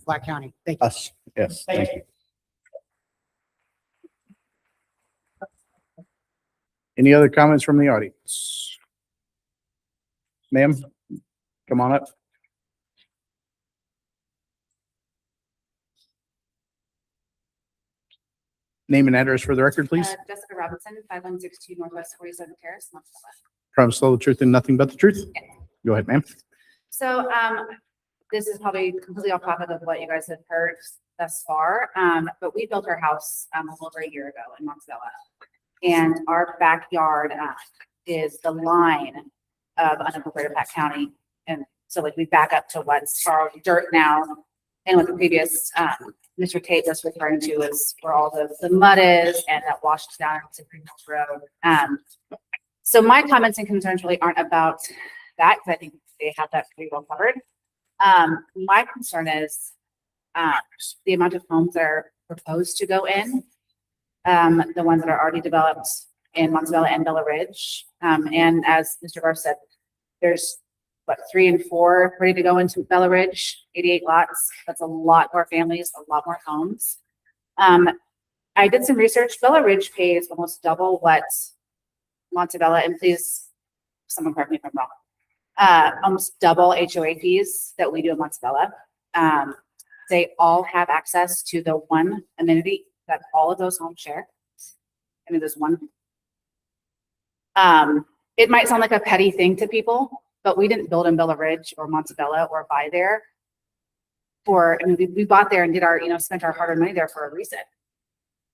Black County. Thank you. us, yes. Thank you. Any other comments from the audience? Ma'am, come on up. Name and address for the record, please. Jessica Robinson, 5162 Northwest 47th Terrace, Monticello. Promise to tell the truth and nothing but the truth. Go ahead, ma'am. So, this is probably completely off topic of what you guys have heard thus far. But we built our house, a little over a year ago in Monticello. And our backyard, is the line of unincorporated Platte County. And so like we back up to what's already dirt now. And what the previous, Mr. Tate was referring to is where all the mud is and that washes down into Green Hills Road. So my comments and concerns really aren't about that, because I think they have that pretty well covered. My concern is the amount of homes that are proposed to go in, the ones that are already developed in Monticello and Bella Ridge. And as Mr. Garth said, there's 3 and 4 ready to go into Bella Ridge, 88 lots. That's a lot more families, a lot more homes. I did some research. Bella Ridge pays almost double what Montebello, and please, someone correct me if I'm wrong. Almost double HOA fees that we do in Montebello. They all have access to the one amenity that all of those homes share. I mean, there's one. It might sound like a petty thing to people, but we didn't build in Bella Ridge or Montebello or buy there I mean, we bought there and did our, spent our hard-earned money there for a reason.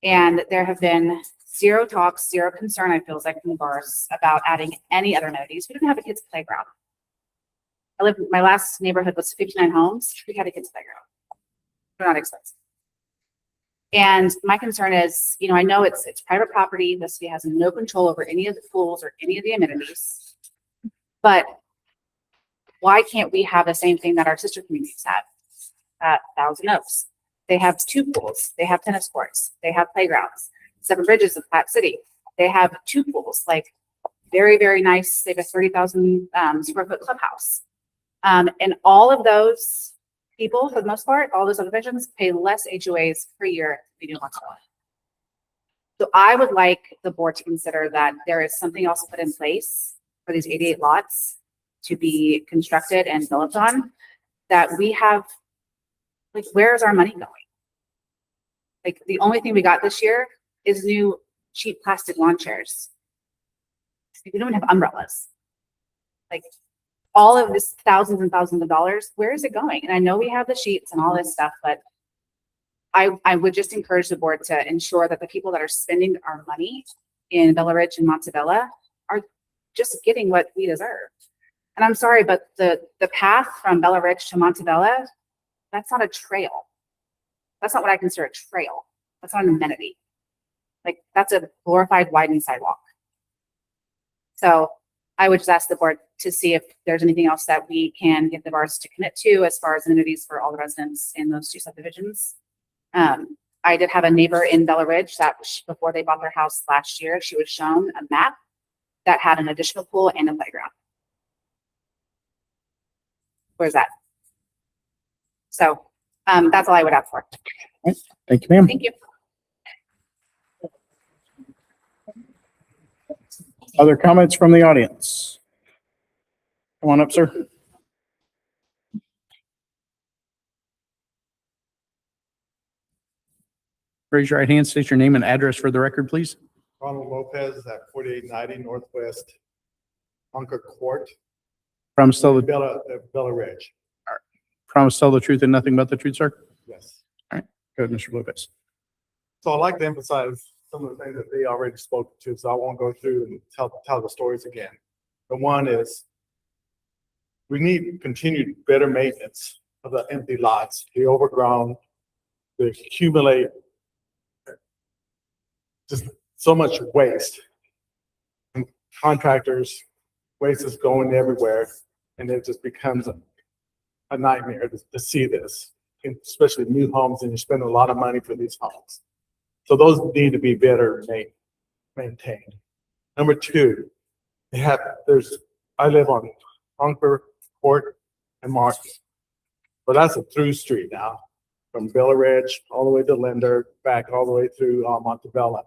And there have been zero talks, zero concern, I feel like, from the bars about adding any other amenities. We didn't have a kids' playground. My last neighborhood was 59 homes. We had a kids' playground. They're not expensive. And my concern is, I know it's private property. The city has no control over any of the pools or any of the amenities. But why can't we have the same thing that our sister communities have at Thousand Oaks? They have 2 pools. They have tennis courts. They have playgrounds. Seven Bridges of Platte City. They have 2 pools, like very, very nice. They have a 30,000 square foot clubhouse. And all of those people, for the most part, all those subdivisions pay less HOAs per year than we do in Montebello. So I would like the board to consider that there is something else put in place for these 88 lots to be constructed and built on, that we have, like, where's our money going? Like, the only thing we got this year is new cheap plastic lawn chairs. We don't have umbrellas. Like, all of this thousands and thousands of dollars, where is it going? And I know we have the sheets and all this stuff, but I would just encourage the board to ensure that the people that are spending our money in Bella Ridge and Montebello are just getting what we deserve. And I'm sorry, but the path from Bella Ridge to Montebello, that's not a trail. That's not what I consider a trail. That's not an amenity. Like, that's a glorified widened sidewalk. So I would just ask the board to see if there's anything else that we can get the bars to commit to as far as amenities for all the residents in those 2 subdivisions. I did have a neighbor in Bella Ridge that before they bought their house last year, she was shown a map that had an additional pool and a playground. Where's that? So that's all I would ask for. Thank you, ma'am. Thank you. Other comments from the audience? Come on up, sir. Raise your right hand, state your name and address for the record, please. Ronald Lopez at 4890 Northwest Hunker Court, Promise to tell Bella Ridge. promise to tell the truth and nothing but the truth, sir? Yes. Go ahead, Mr. Lopez. So I'd like to emphasize some of the things that they already spoke to, so I won't go through and tell the stories again. The one is we need continued better maintenance of the empty lots, the overgrown, the accumulate just so much waste. And contractors, waste is going everywhere, and it just becomes a nightmare to see this, especially new homes, and you spend a lot of money for these homes. So those need to be better maintained. Number 2, I live on Hunker Court and Market, but that's a through street now, from Bella Ridge all the way to Linder, back all the way through Montebello.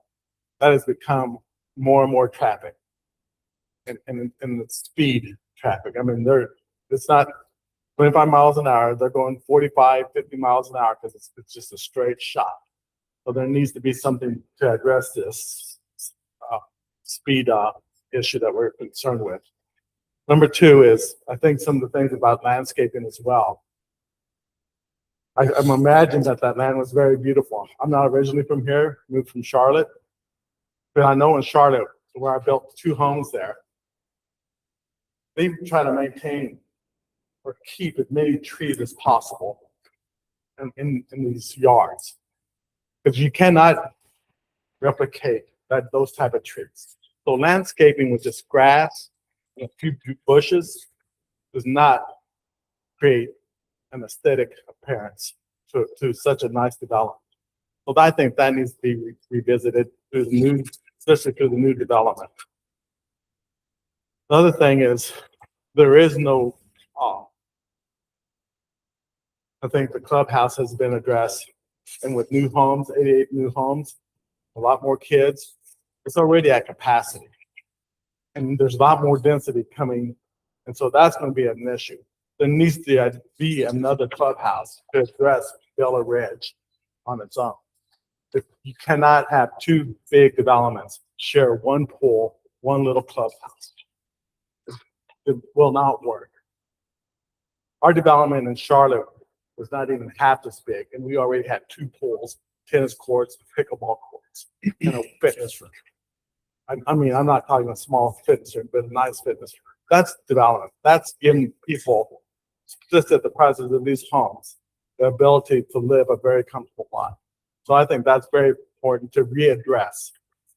That has become more and more traffic, and the speed traffic. I mean, it's not 25 miles an hour. They're going 45, 50 miles an hour because it's just a straight shot. So there needs to be something to address this speed issue that we're concerned with. Number 2 is, I think some of the things about landscaping as well. I'm imagining that land was very beautiful. I'm not originally from here, moved from Charlotte, but I know in Charlotte, where I built 2 homes there, they try to maintain or keep as many trees as possible in these yards, because you cannot replicate those type of trees. So landscaping with just grass and a few bushes does not create an aesthetic appearance to such a nice development. So I think that needs to be revisited through especially through the new development. The other thing is there is no, I think the clubhouse has been addressed, and with new homes, 88 new homes, a lot more kids. It's already at capacity. And there's a lot more density coming. And so that's going to be an issue. There needs to be another clubhouse to address Bella Ridge on its own. You cannot have two big developments share one pool, one little clubhouse. It will not work. Our development in Charlotte was not even half this big, and we already had two pools, tennis courts, pickleball courts, and a fitness room. I mean, I'm not talking a small fitness room, but a nice fitness room. That's development. That's giving people, just at the prices of these homes, the ability to live a very comfortable life. So I think that's very important to readdress.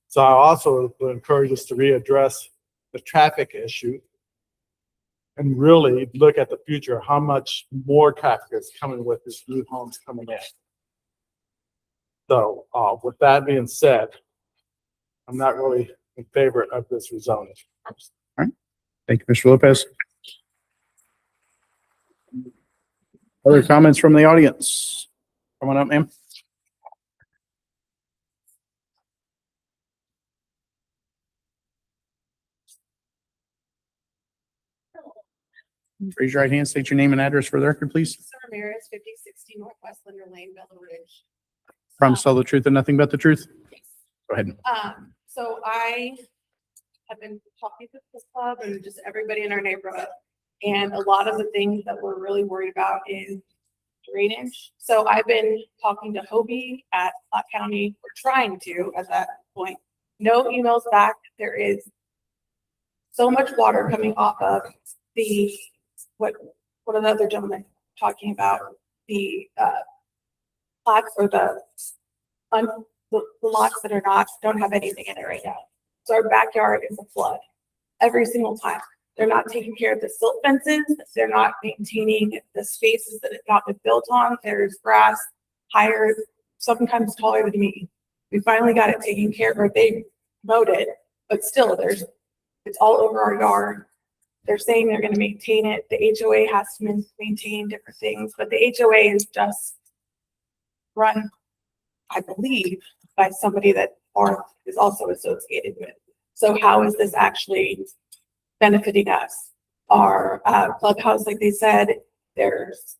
So I also would encourage us to readdress the traffic issue and really look at the future, how much more traffic is coming with these new homes coming in. So with that being said, I'm not really in favor of this rezoning. Thank you, Mr. Lopez. Other comments from the audience? Come on up, ma'am. Raise your right hand, state your name and address for the record, please. Ramirez, 5060 Northwest Linder Lane, Bella Ridge. Promise to tell the truth and nothing but the truth. Go ahead. So I have been talking to this club and just everybody in our neighborhood. And a lot of the things that we're really worried about is drainage. So I've been talking to Hobie at Platte County, or trying to at that point. No emails back. There is so much water coming off of the, what another gentleman talking about, the lots or the lots that don't have anything in it right now. So our backyard is a flood every single time. They're not taking care of the silt fences. They're not maintaining the spaces that it got built on. There's grass higher, sometimes taller than me. We finally got it taken care of, or they mowed it, but still it's all over our yard. They're saying they're going to maintain it. The HOA has to maintain different things, but the HOA is just run, I believe, by somebody that is also associated with. So how is this actually benefiting us? Our clubhouse, like they said, it's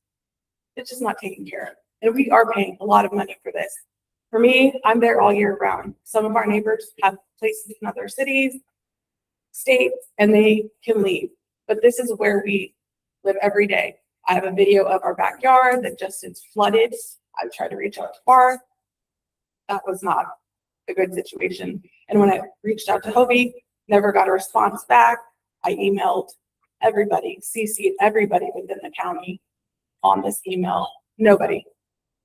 just not taken care of. And we are paying a lot of money for this. For me, I'm there all year round. Some of our neighbors have places in other cities, states, and they can leave. But this is where we live every day. I have a video of our backyard that just is flooded. I've tried to reach out to Barth. That was not a good situation. And when I reached out to Hobie, never got a response back. I emailed everybody, CC'd everybody within the county on this email. Nobody.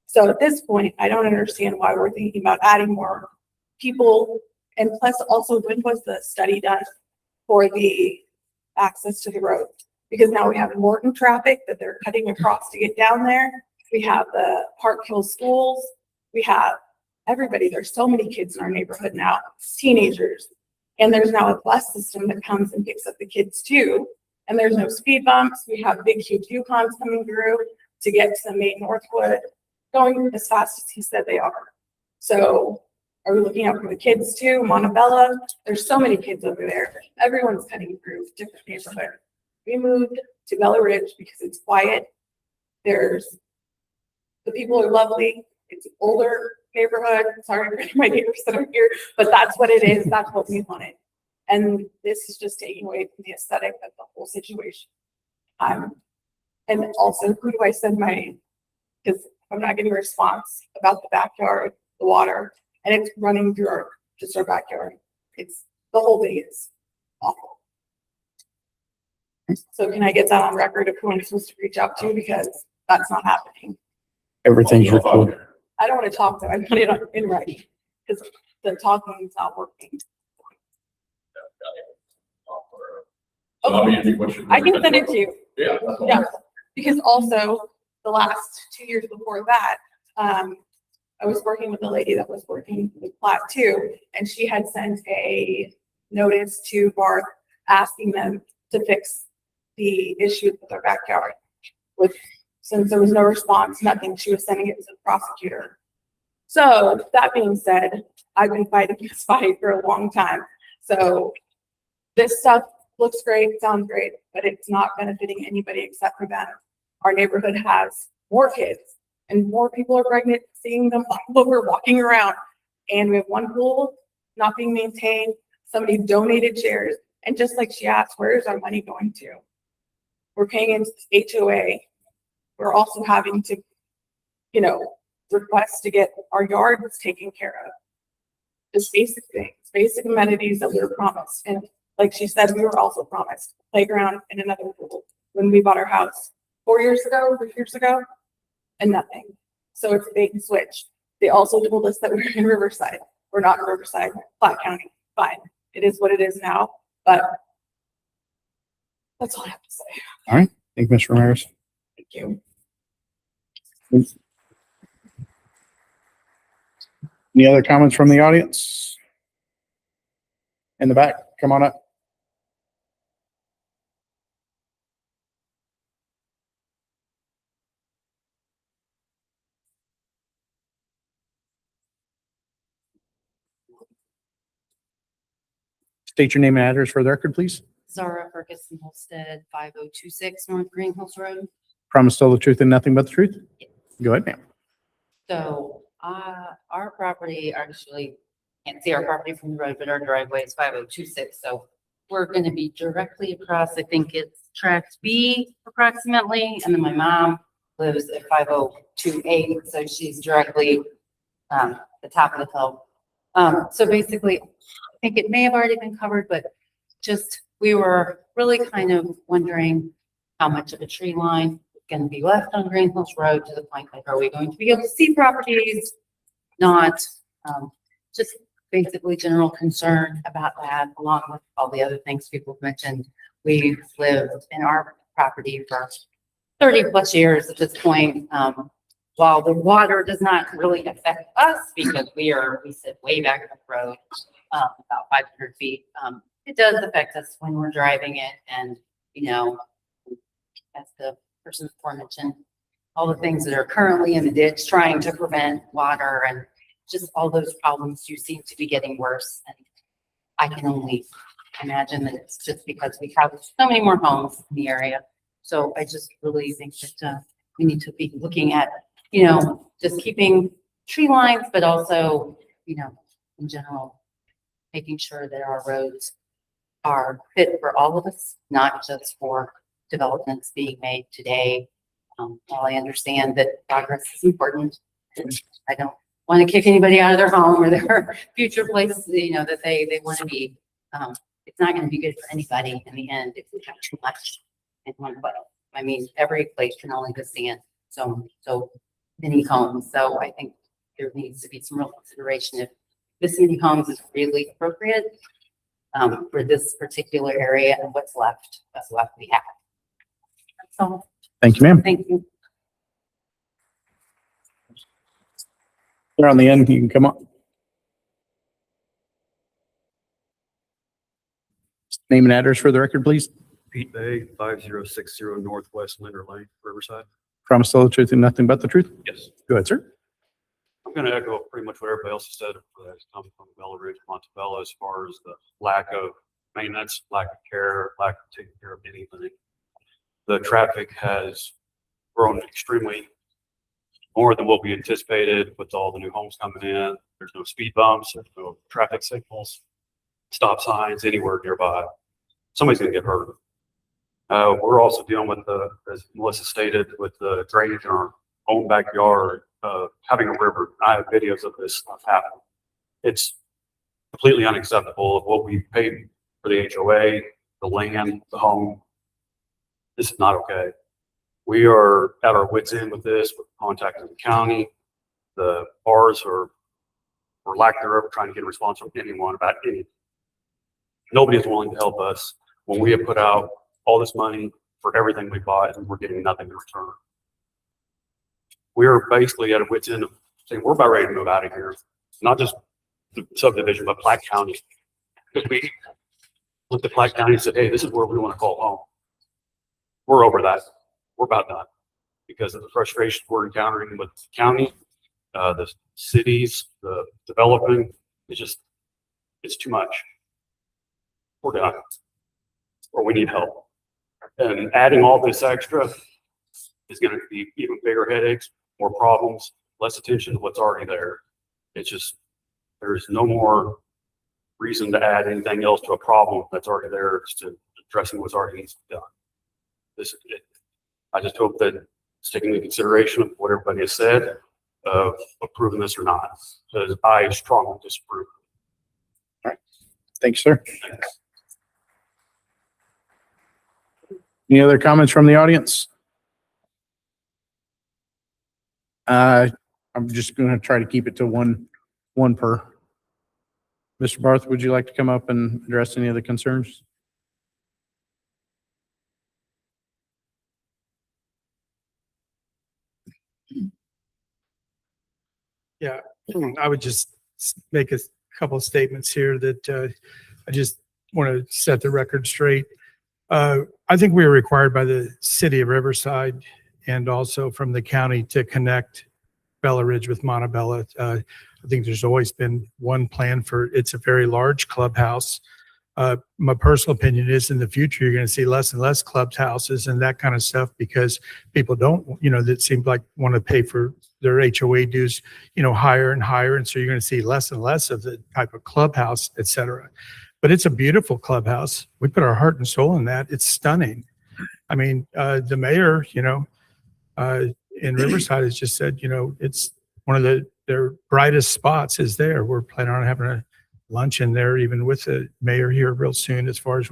So at this point, I don't understand why we're thinking about adding more people. And plus also, when was the study done for the access to the road? Because now we have Morton traffic that they're cutting across to get down there. We have the Park Hill schools. We have everybody. There's so many kids in our neighborhood now, teenagers. And there's now a bus system that comes and picks up the kids too. And there's no speed bumps. We have big, huge Yukons coming through to get to the main Northwood, going as fast as he said they are. So are we looking out for the kids too? Montebello, there's so many kids over there. Everyone's cutting through different neighborhoods. We moved to Bella Ridge because it's quiet. The people are lovely. It's an older neighborhood. Sorry for my neighbors that are here, but that's what it is. That's what we wanted. And this is just taking away from the aesthetic of the whole situation. And also, who do I send because I'm not getting a response about the backyard, the water, and it's running through our backyard. It's the whole thing is awful. So can I get that on record of who I'm supposed to reach out to, because that's not happening. Everything's recorded. I don't want to talk though. I want it in writing because the talking is not working. Okay. I can send it to you. Yeah. Yeah, because also the last 2 years before that, I was working with a lady that was working with Platte too, and she had sent a notice to Barth asking them to fix the issue with their backyard. Since there was no response, nothing, she was sending it to the prosecutor. So that being said, I've been fighting this fight for a long time. So this stuff looks great, sounds great, but it's not benefiting anybody except for them. Our neighborhood has more kids and more people are pregnant, seeing them all over walking around. And we have one pool not being maintained. Somebody donated chairs. And just like she asked, where is our money going to? We're paying into HOA. We're also having to, request to get our yards taken care of. Just basic things, basic amenities that we were promised. And like she said, we were also promised playground and another pool when we bought our house 3 years ago, and nothing. So it's a bait and switch. They also told us that we're in Riverside. We're not in Riverside, Platte County. Fine. It is what it is now, but that's all I have to say. All right. Thank you, Ms. Ramirez. Thank you. Any other comments from the audience? In the back, come on up. State your name and address for the record, please. Zara Ferguson Holstead, 5026 North Green Hills Road. Promise to tell the truth and nothing but the truth? Go ahead, ma'am. So, our property, actually, can't see our property from the road, but our driveway is 5026. So we're going to be directly across, I think it's tract B approximately. And then my mom lives at 5028. So she's directly, the top of the hill. So basically, I think it may have already been covered, but just, we were really kind of wondering how much of a tree line is going to be left on Green Hills Road to the point, like, are we going to be able to see properties? Not, just basically general concern about that, along with all the other things people have mentioned. We've lived in our property for 30 plus years at this point. While the water does not really affect us because we sit way back in the road, about 500 feet. It does affect us when we're driving it, and as the person before mentioned, all the things that are currently in the ditch trying to prevent water, and just all those problems do seem to be getting worse. And I can only imagine that it's just because we have so many more homes in the area. So I just really think that we need to be looking at, just keeping tree lines, but also, in general, making sure that our roads are fit for all of us, not just for developments being made today. While I understand that progress is important, I don't want to kick anybody out of their home or their future places, that they want to be. It's not going to be good for anybody in the end if we have too much in one place. I mean, every place can only withstand so many homes. So I think there needs to be some real consideration if this many homes is really appropriate for this particular area and what's left we have. That's all. Thank you, ma'am. Thank you. You're on the end. You can come up. Name and address for the record, please. Pete Bay, 5060 Northwest Linder Lane, Riverside. Promise to tell the truth and nothing but the truth? Yes. Go ahead, sir. I'm going to echo pretty much what everybody else has said. Coming from Bella Ridge, Montebello, as far as the lack of maintenance, lack of care, lack of taking care of anything. The traffic has grown extremely more than what we anticipated with all the new homes coming in. There's no speed bumps, there's no traffic signals, stop signs anywhere nearby. Somebody's going to get hurt. We're also dealing with as Melissa stated, with the drainage in our own backyard, having a river. I have videos of this stuff happen. It's completely unacceptable of what we paid for the HOA, the land, the home. This is not okay. We are at our wits' end with this, with contacting the county. The bars are, for lack thereof, trying to get a response from anyone about anything. Nobody is willing to help us when we have put out all this money for everything we bought and we're getting nothing in return. We are basically at a wit's end of saying we're about ready to move out of here. Not just the subdivision, but Platte County. Because we looked at Platte County and said, hey, this is where we want to call home. We're over that. We're about done because of the frustrations we're encountering with the county The cities, the developing, it's too much. We're done. Or we need help. And adding all this extra is going to be even bigger headaches, more problems, less attention to what's already there. It's just, there's no more reason to add anything else to a problem that's already there. It's to addressing what's already needs to be done. I just hope that it's taken into consideration of what everybody has said of approving this or not, because I strongly disapprove. Thanks, sir. Any other comments from the audience? I'm just going to try to keep it to one per. Mr. Barth, would you like to come up and address any of the concerns? Yeah, I would just make a couple of statements here that I just want to set the record straight. I think we are required by the city of Riverside and also from the county to connect Bella Ridge with Montebello. I think there's always been one plan for, it's a very large clubhouse. My personal opinion is in the future, you're going to see less and less clubhouses and that kind of stuff because people don't, that seems like want to pay for their HOA dues, higher and higher. And so you're going to see less and less of the type of clubhouse, et cetera. But it's a beautiful clubhouse. We put our heart and soul in that. It's stunning. I mean, the mayor, in Riverside has just said, it's one of their brightest spots is there. We're planning on having a lunch in there, even with the mayor here real soon, as far as,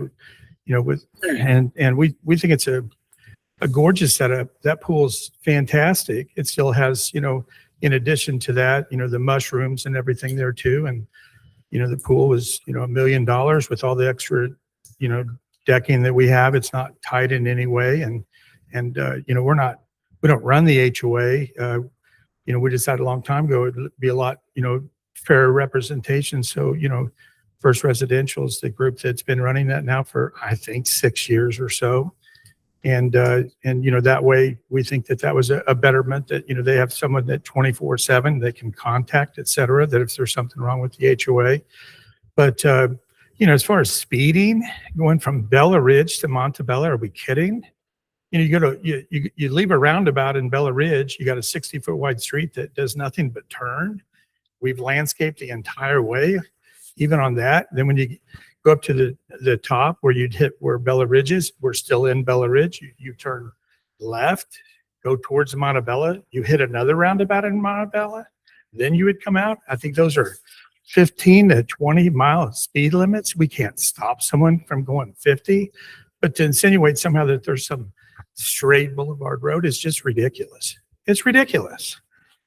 and we think it's a gorgeous setup. That pool's fantastic. It still has, in addition to that, the mushrooms and everything there too. And, the pool was, $1 million with all the extra, decking that we have. It's not tight in any way. And we don't run the HOA. We decided a long time ago, it'd be a lot, fair representation. So, First Residential is the group that's been running that now for, I think, 6 years or so. And that way we think that was a betterment that, they have someone that 24/7 they can contact, et cetera, that if there's something wrong with the HOA. But, as far as speeding, going from Bella Ridge to Montebello, are we kidding? You leave a roundabout in Bella Ridge, you got a 60-foot wide street that does nothing but turn. We've landscaped the entire way, even on that. Then when you go up to the top where you'd hit where Bella Ridge is, we're still in Bella Ridge. You turn left, go towards Montebello, you hit another roundabout in Montebello, then you would come out. I think those are 15 to 20 mile speed limits. We can't stop someone from going 50, but to insinuate somehow that there's some straight boulevard road is just ridiculous. It's ridiculous.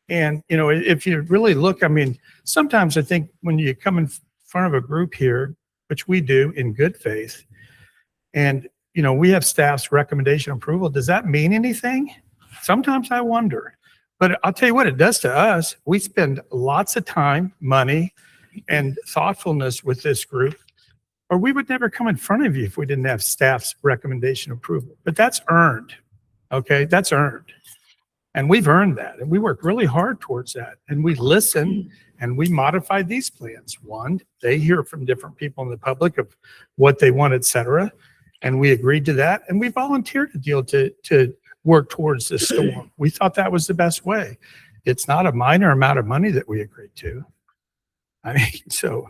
And, if you really look, I mean, sometimes I think when you come in front of a group here, which we do in good faith, and, we have staff's recommendation approval, does that mean anything? Sometimes I wonder. But I'll tell you what it does to us. We spend lots of time, money, and thoughtfulness with this group, or we would never come in front of you if we didn't have staff's recommendation approval. But that's earned, okay? That's earned. And we've earned that. And we work really hard towards that. And we listen and we modify these plans. One, they hear from different people in the public of what they want, et cetera. And we agreed to that. And we volunteered a deal to work towards this storm. We thought that was the best way. It's not a minor amount of money that we agreed to. I mean, so,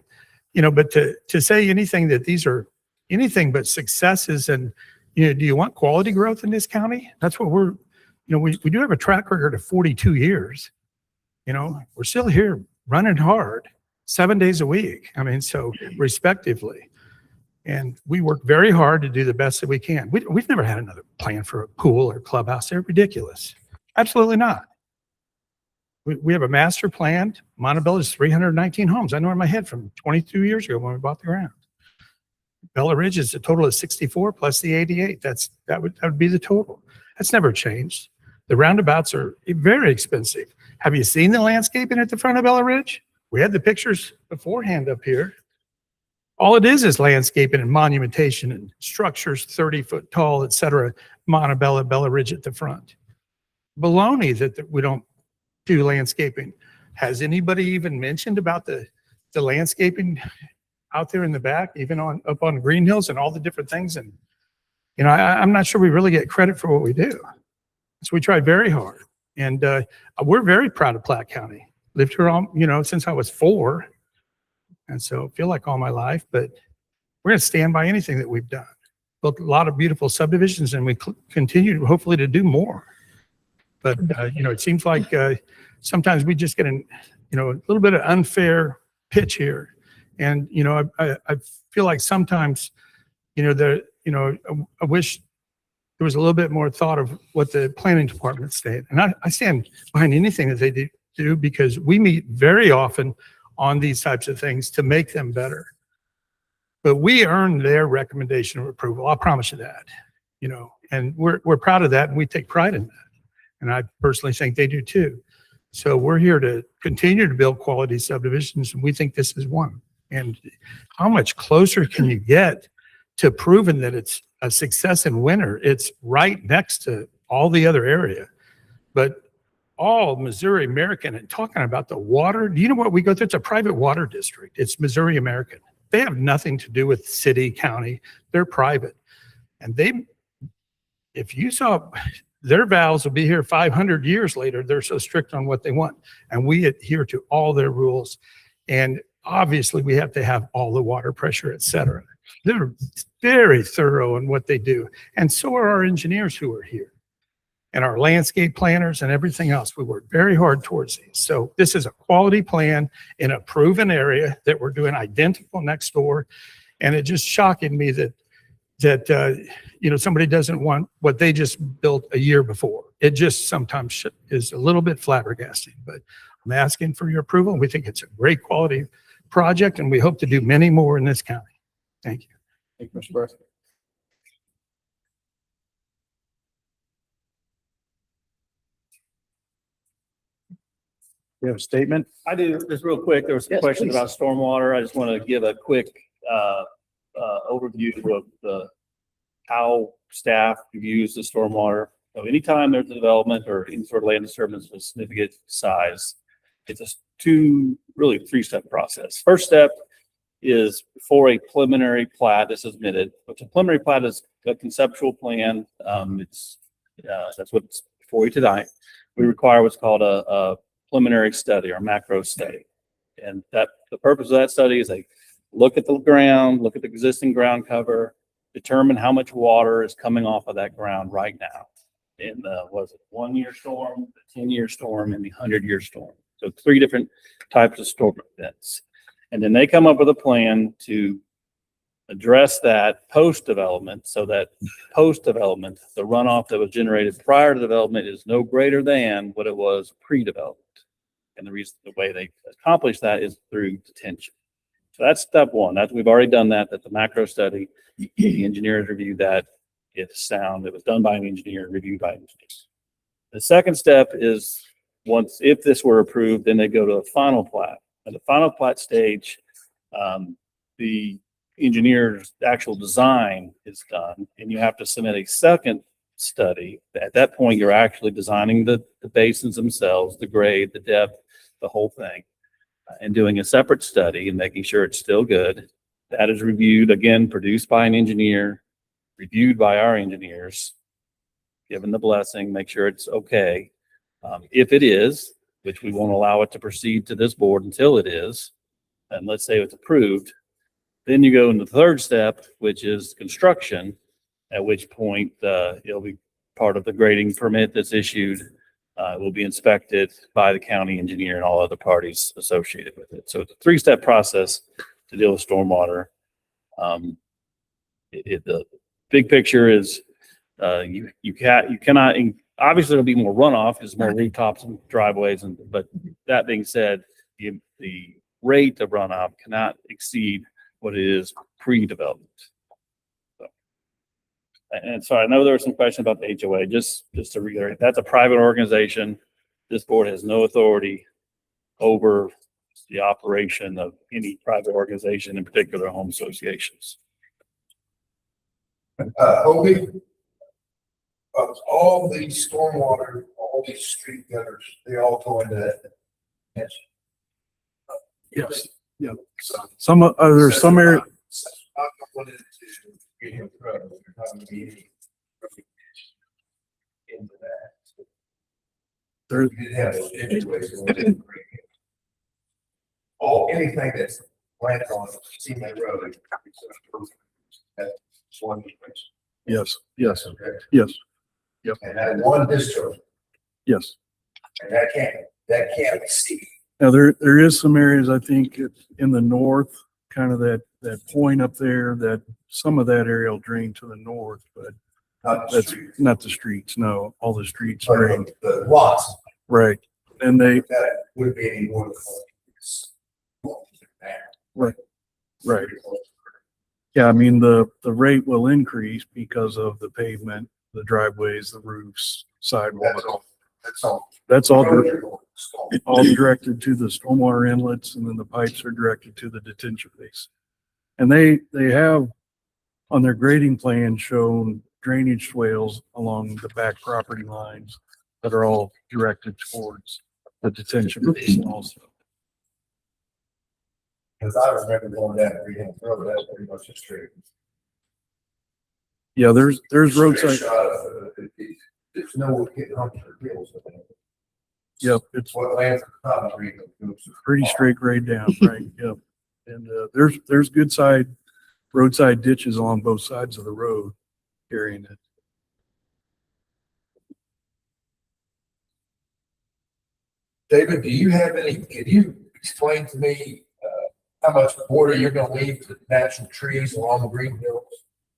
but to say anything that these are anything but successes and, do you want quality growth in this county? That's what we're, we do have a track record of 42 years. We're still here running hard 7 days a week. I mean, so respectively. And we work very hard to do the best that we can. We've never had another plan for a pool or clubhouse. They're ridiculous. Absolutely not. We have a master plan. Montebello is 319 homes. I know in my head from 22 years ago when we bought the ground. Bella Ridge is a total of 64 plus the 88. That would be the total. That's never changed. The roundabouts are very expensive. Have you seen the landscaping at the front of Bella Ridge? We had the pictures beforehand up here. All it is landscaping and monumentation and structures 30 foot tall, et cetera. Montebello, Bella Ridge at the front. Baloney that we don't do landscaping. Has anybody even mentioned about the landscaping out there in the back, even up on Green Hills and all the different things? And, you know, I'm not sure we really get credit for what we do. So we tried very hard. And we're very proud of Platte County. Lived here all, you know, since I was 4. And so feel like all my life, but we're going to stand by anything that we've done. Built a lot of beautiful subdivisions, and we continue hopefully to do more. But, you know, it seems like sometimes we just get a little bit of unfair pitch here. And, you know, I feel like sometimes, you know, I wish there was a little bit more thought of what the planning department stated. And I stand behind anything that they do because we meet very often on these types of things to make them better. But we earn their recommendation of approval. I'll promise you that, you know, and we're proud of that, and we take pride in that. And I personally think they do too. So we're here to continue to build quality subdivisions, and we think this is one. And how much closer can you get to proving that it's a success in winter? It's right next to all the other area. But all Missouri American, and talking about the water, do you know what we go through? It's a private water district. It's Missouri American. They have nothing to do with city, county. They're private. And if you saw, their valves will be here 500 years later. They're so strict on what they want. And we adhere to all their rules. And obviously we have to have all the water pressure, et cetera. They're very thorough in what they do. And so are our engineers who are here, and our landscape planners and everything else. We work very hard towards these. So this is a quality plan in a proven area that we're doing identical next door. And it just shocking me that you know, somebody doesn't want what they just built a year before. It just sometimes is a little bit flabbergasting, but I'm asking for your approval. We think it's a great quality project, and we hope to do many more in this county. Thank you. Thank you, Mr. Burris. You have a statement? I do, just real quick, there was a Yes, question please. about stormwater. I just want to give a quick overview of how staff views the stormwater. So anytime there's a development or any sort of land disturbance of significant size, it's a three-step process. First step is before a preliminary plat is submitted, which a preliminary plat is a conceptual plan. That's what's before you tonight. We require what's called a preliminary study or macro study. And that the purpose of that study is a look at the ground, look at the existing ground cover, determine how much water is coming off of that ground right now. In the, was it 1-year storm, the 10-year storm, and the 100-year storm. So 3 different types of storm events. And then they come up with a plan to address that post-development, so that post-development, the runoff that was generated prior to development is no greater than what it was pre-development. And the way they accomplish that is through detention. So that's step 1. We've already done that. That's the macro study. The engineers reviewed that. It's sound. It was done by an engineer, reviewed by engineers. The second step is if this were approved, then they go to a final plat. At the final plat stage, the engineer's actual design is done, and you have to submit a second study. At that point, you're actually designing the basins themselves, the grade, the depth, the whole thing, and doing a separate study and making sure it's still good. That is reviewed, again, produced by an engineer, reviewed by our engineers, given the blessing, make sure it's okay. If it is, which we won't allow it to proceed to this board until it is, and let's say it's approved, then you go into the third step, which is construction, at which point it'll be part of the grading permit that's issued. It will be inspected by the county engineer and all other parties associated with it. So it's a 3-step process to deal with stormwater. The big picture is you cannot, obviously there'll be more runoff because more rooftops and driveways, but that being said, the rate of runoff cannot exceed what it is pre-development. So, and so I know there was some question about the HOA. Just to reiterate, that's a private organization. This board has no authority over the operation of any private organization, in particular home associations. Hobie, all these stormwater, all these street gutters, they all go into that Yes, yeah. Some, there's some area, there, All, anything that's planted on cement road. That's one difference. yes, yes, Okay. yes, yep, And that one district, yes. and that can't exceed. Now, there is some areas, I think, in the north, kind of that point up there, that some of that area will drain to the north, but Not the that's street, not the streets, no, all the streets but drain. the lots, Right, and they, that would be any more than. right, right. Yeah, I mean, the rate will increase because of the pavement, the driveways, the roofs, sidewalks. That's all. That's all directed to the stormwater inlets, and then the pipes are directed to the detention basin. And they have on their grading plan shown drainage swales along the back property lines that are all directed towards the detention basin also. Cause I remember going down Green Hill Road, that's pretty much a straight. Yeah, there's roadside, There's no getting on the hills. yep, it's What lands are concrete. pretty straight grade down, right, yep. And, there's good roadside ditches along both sides of the road carrying it. David, do you have any, can you explain to me, how much border you're gonna leave to natural trees along the Green Hills?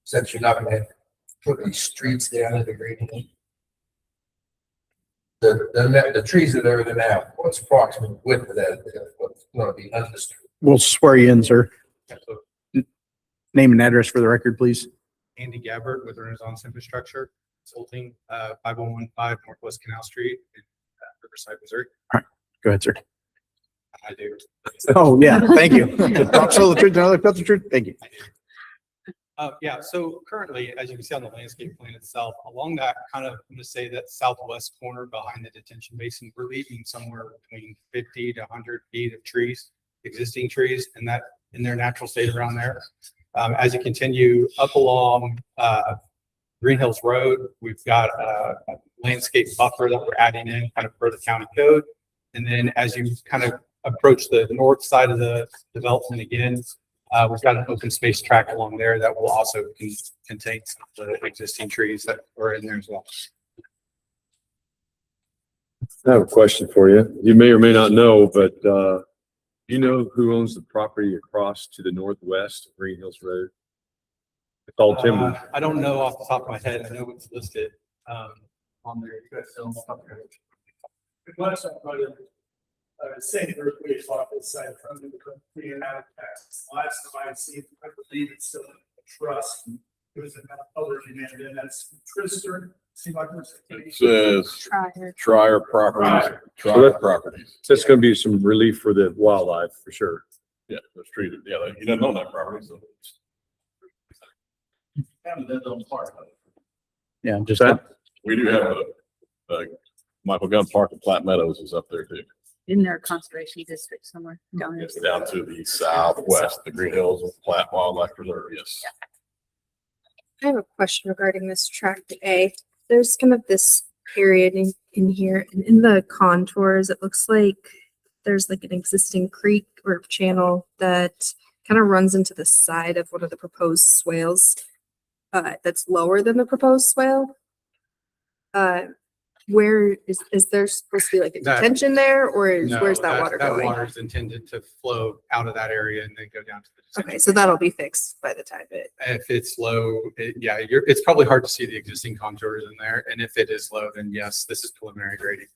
Since you're not gonna put these streets down in the Green Hills? The trees that are there now, what's approximate width of that, what's gonna be undisturbed? We'll swear you in, sir. Name and address for the record, please. Andy Gabbard with Renaissance Infrastructure Consulting, 5115 Northwest Canal Street in Riverside, Missouri. Go ahead, sir. I do. Oh, yeah, thank you. Tell the truth, tell the truth. Thank you. Yeah, so currently, as you can see on the landscape plan itself, along that kind of, I'm going to say that southwest corner behind the detention basin, we're leaving somewhere between 50 to 100 feet of trees, existing trees, and that in their natural state around there. As you continue up along Green Hills Road, we've got a landscape buffer that we're adding in kind of per the county code. And then as you kind of approach the north side of the development again, we've got an open space track along there that will also contain some of the existing trees that are in there as well. I have a question for you. You may or may not know, but do you know who owns the property across to the northwest of Green Hills Road? It's all timber. I don't know off the top of my head. I know it's listed on there. You guys don't know. St. Berkeley's office side from the pre-enact tax. Last time I see, I believe it's still in trust. It was in that other demand, and that's Tristan. It says Trier Properties, So Trier that- Properties. So that's going to be some relief for the wildlife for sure. Yeah, that's treated, yeah, he doesn't own that property, so. Yeah, just. We do have a Michael Gunn Park in Platte Meadows is up there too. In their conservation district somewhere down there. It's down to the southwest, the Green Hills of Platte Wildlife Preserve, yes. I have a question regarding this tract A. There's kind of this period in here, and in the contours, it looks like there's like an existing creek or channel that kind of runs into the side of one of the proposed swales, that's lower than the proposed swale. Where is there supposed to be like a That- detention there, or No, where's that water That going? water is intended to flow out of that area and then go down to the detention. Okay, so that'll be fixed by the time If it's low, it's probably hard to see the existing contours in there. And if it is low, then yes, this is preliminary grading.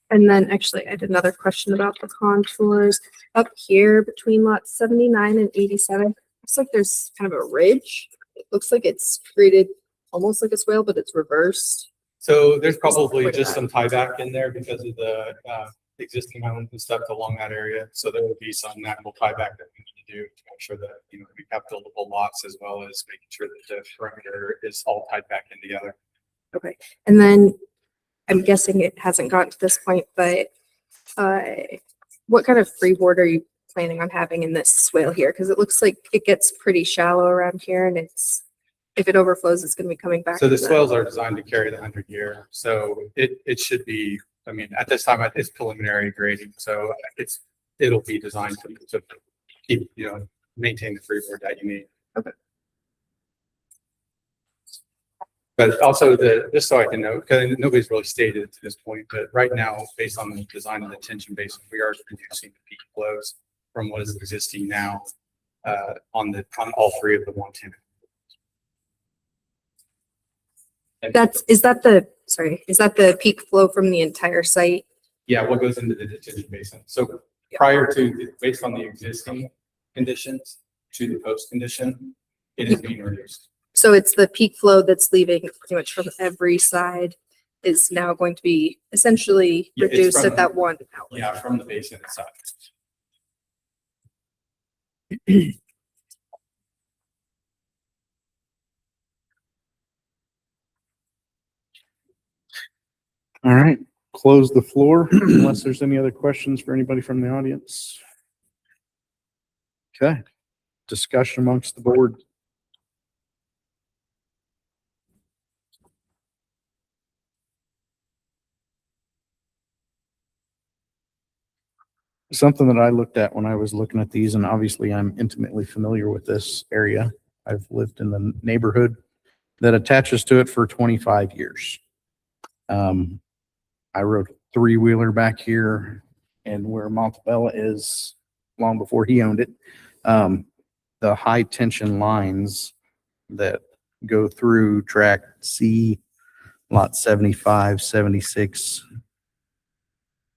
And then actually I had another question about the contours up here between lots 79 and 87. Looks like there's kind of a ridge. It looks like it's created almost like a swale, but it's reversed. So there's probably Look at just that. some tieback in there because of the existing islands and stuff along that area. So there will be some natural tieback that we need to do to make sure that, we have buildable lots as well as making sure that the perimeter is all tied back in together. Okay. And then I'm guessing it hasn't gotten to this point, but what kind of freeboard are you planning on having in this swale here? Because it looks like it gets pretty shallow around here, and if it overflows, it's going to be coming back. So the to swales are designed to carry the 100-year, so it should be, I mean, at this time, it's preliminary grading, so it'll be designed to keep, maintain the freeboard that you need. Okay. But also just so I can know, because nobody's really stated it to this point, but right now, based on the design of the detention basin, we are reducing the peak flows from what is existing now on all three of the 110. Is that the peak flow from the entire site? Yeah, what goes into the detention basin. So based on the existing conditions to the post condition, it is being reduced. So it's the peak flow that's leaving pretty much from every side is now going to be essentially Yeah, it's reduced from- at that one outlet. Yeah, from the basin itself. All right, close the floor unless there's any other questions for anybody from the audience. Okay, discussion amongst the board. Something that I looked at when I was looking at these, and obviously I'm intimately familiar with this area. I've lived in the neighborhood that attaches to it for 25 years. I rode three-wheeler back here and where Montebello is long before he owned it. The high tension lines that go through track C, lot 75, 76,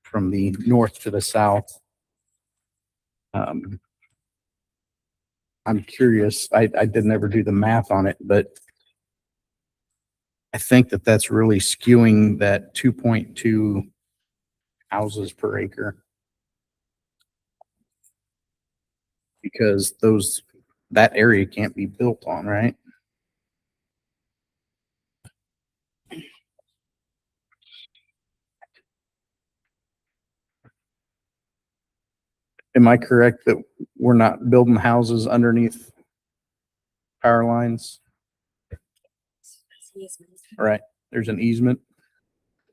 from the north to the south. I'm curious, I didn't ever do the math on it, but I think that's really skewing that 2.2 houses per acre. Because that area can't be built on, right? Am I correct that we're not building houses underneath power lines? Right, there's an easement.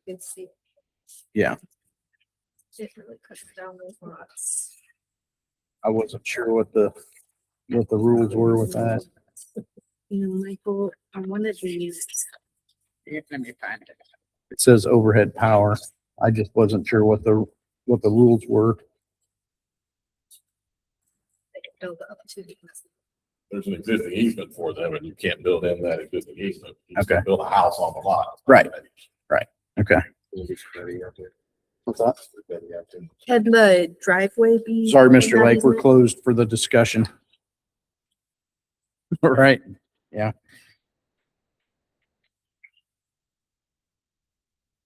You can see Yeah, it really cuts down those lots. I wasn't sure what the rules were with that. Michael, on one of these. Let me find it. It says overhead power. I just wasn't sure what the rules were. They can build up to the. There's an existing easement for them and you can't build in that existing easement. You just Okay. can build a house on the lot. Right. Okay. What's that? Can the driveway be? Sorry, in Mr. that Lake, we're easement? closed for the discussion. All right, yeah.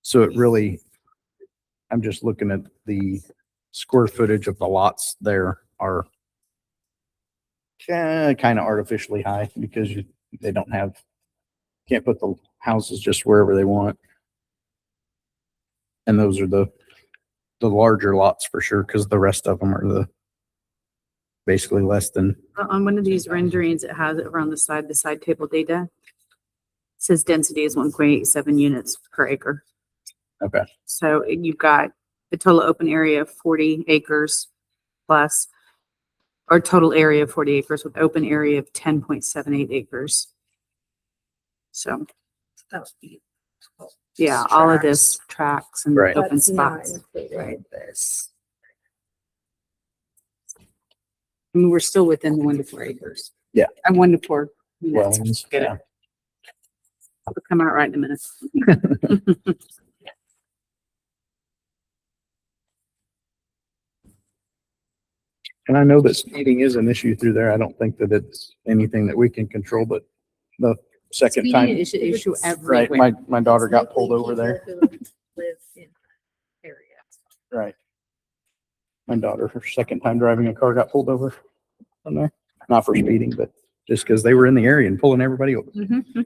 So it really, I'm just looking at the square footage of the lots there are kind of artificially high because they don't have, can't put the houses just wherever they want. And those are the larger lots for sure, because the rest of them are basically less than, On one of these renderings, it has it around the side table data. It says density is 1.87 units per acre. okay, So you've got the total open area of 40 acres plus, or total area of 40 acres with open area of 10.78 acres. So, That would be. yeah, all of this tracks and Right. open That's not spots. included in this. I mean, we're still within the 1 to 4 acres. Yeah. And 1 to 4 well, units. Get it? yeah. It'll come out right in a minute. And I know that speeding is an issue through there. I don't think that it's anything that we can control, but the second Speeding time, is an issue right, everywhere. my daughter got pulled over there. Live in area. Right. My daughter, her second time driving a car, got pulled over on there. Not for speeding, but just because they were in the area and pulling everybody over. Mhm.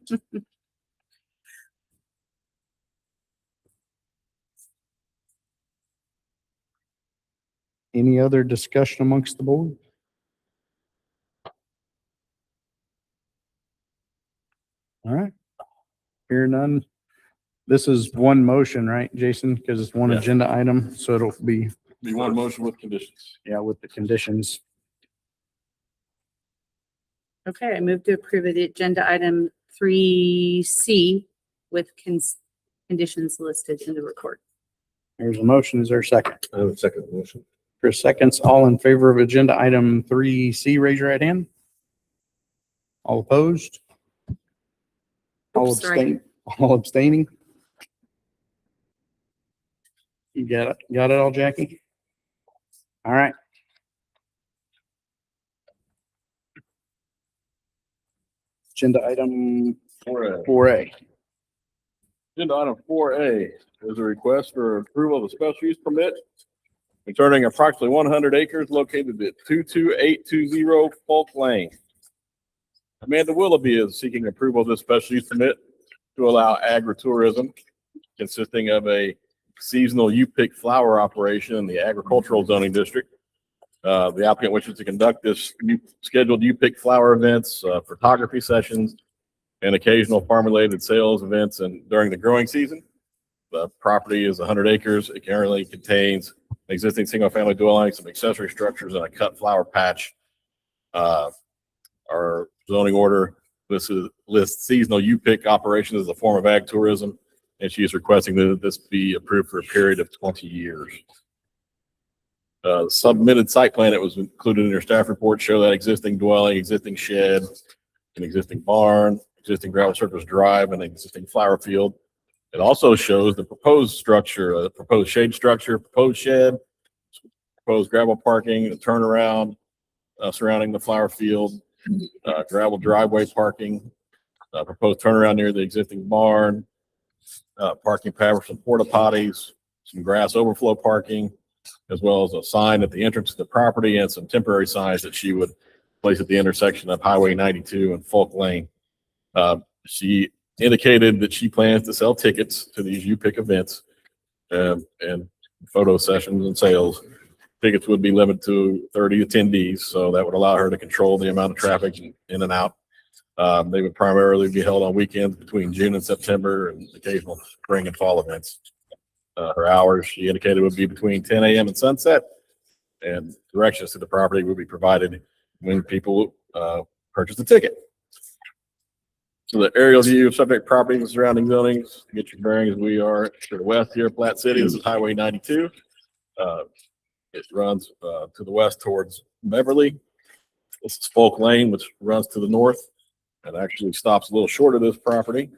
Any other discussion amongst the board? All right. Hear none. This is one motion, right, Jason? Because it's one Yeah. agenda item, so it'll be, Be one motion with conditions. yeah, with the conditions. Okay, I move to approve the agenda item 3C with conditions listed in the report. There's a motion. Is there a second? I have a second motion. For seconds, all in favor of agenda item 3C, raise your right hand. All opposed? All Oops, sorry. abstain, all abstaining? You got it all, Jackie? All right. Agenda item 4A. Agenda item 4A is a request for approval of a special use permit concerning approximately 100 acres located at 22820 Falk Lane. Amanda Willoughby is seeking approval of this special use permit to allow agritourism consisting of a seasonal U-pick flower operation in the agricultural zoning district. The applicant wishes to conduct this scheduled U-pick flower events, photography sessions, and occasional farm-related sales events and during the growing season. The property is 100 acres. It currently contains an existing single-family dwelling, some accessory structures, and a cut flower patch. Our zoning order lists seasonal U-pick operations as a form of ag tourism, and she is requesting that this be approved for a period of 20 years. Submitted site plan that was included in your staff report show that existing dwelling, existing shed, an existing barn, existing gravel surface drive, and existing flower field. It also shows the proposed structure, proposed shade structure, proposed shed, proposed gravel parking, a turnaround surrounding the flower field, gravel driveway parking, proposed turnaround near the existing barn, parking pad for some porta potties, some grass overflow parking, as well as a sign at the entrance to the property and some temporary signs that she would place at the intersection of Highway 92 and Falk Lane. She indicated that she plans to sell tickets to these U-pick events and photo sessions and sales. Tickets would be limited to 30 attendees, so that would allow her to control the amount of traffic in and out. They would primarily be held on weekends between June and September and occasional spring and fall events. Her hours, she indicated, would be between 10 a.m. and sunset, and directions to the property would be provided when people purchase the ticket. So the aerial view of subject properties and surrounding zonings, to get your bearings, we are to the west here, Platte City. This is Highway 92. It runs to the west towards Beverly. This is Falk Lane, which runs to the north and actually stops a little short of this property.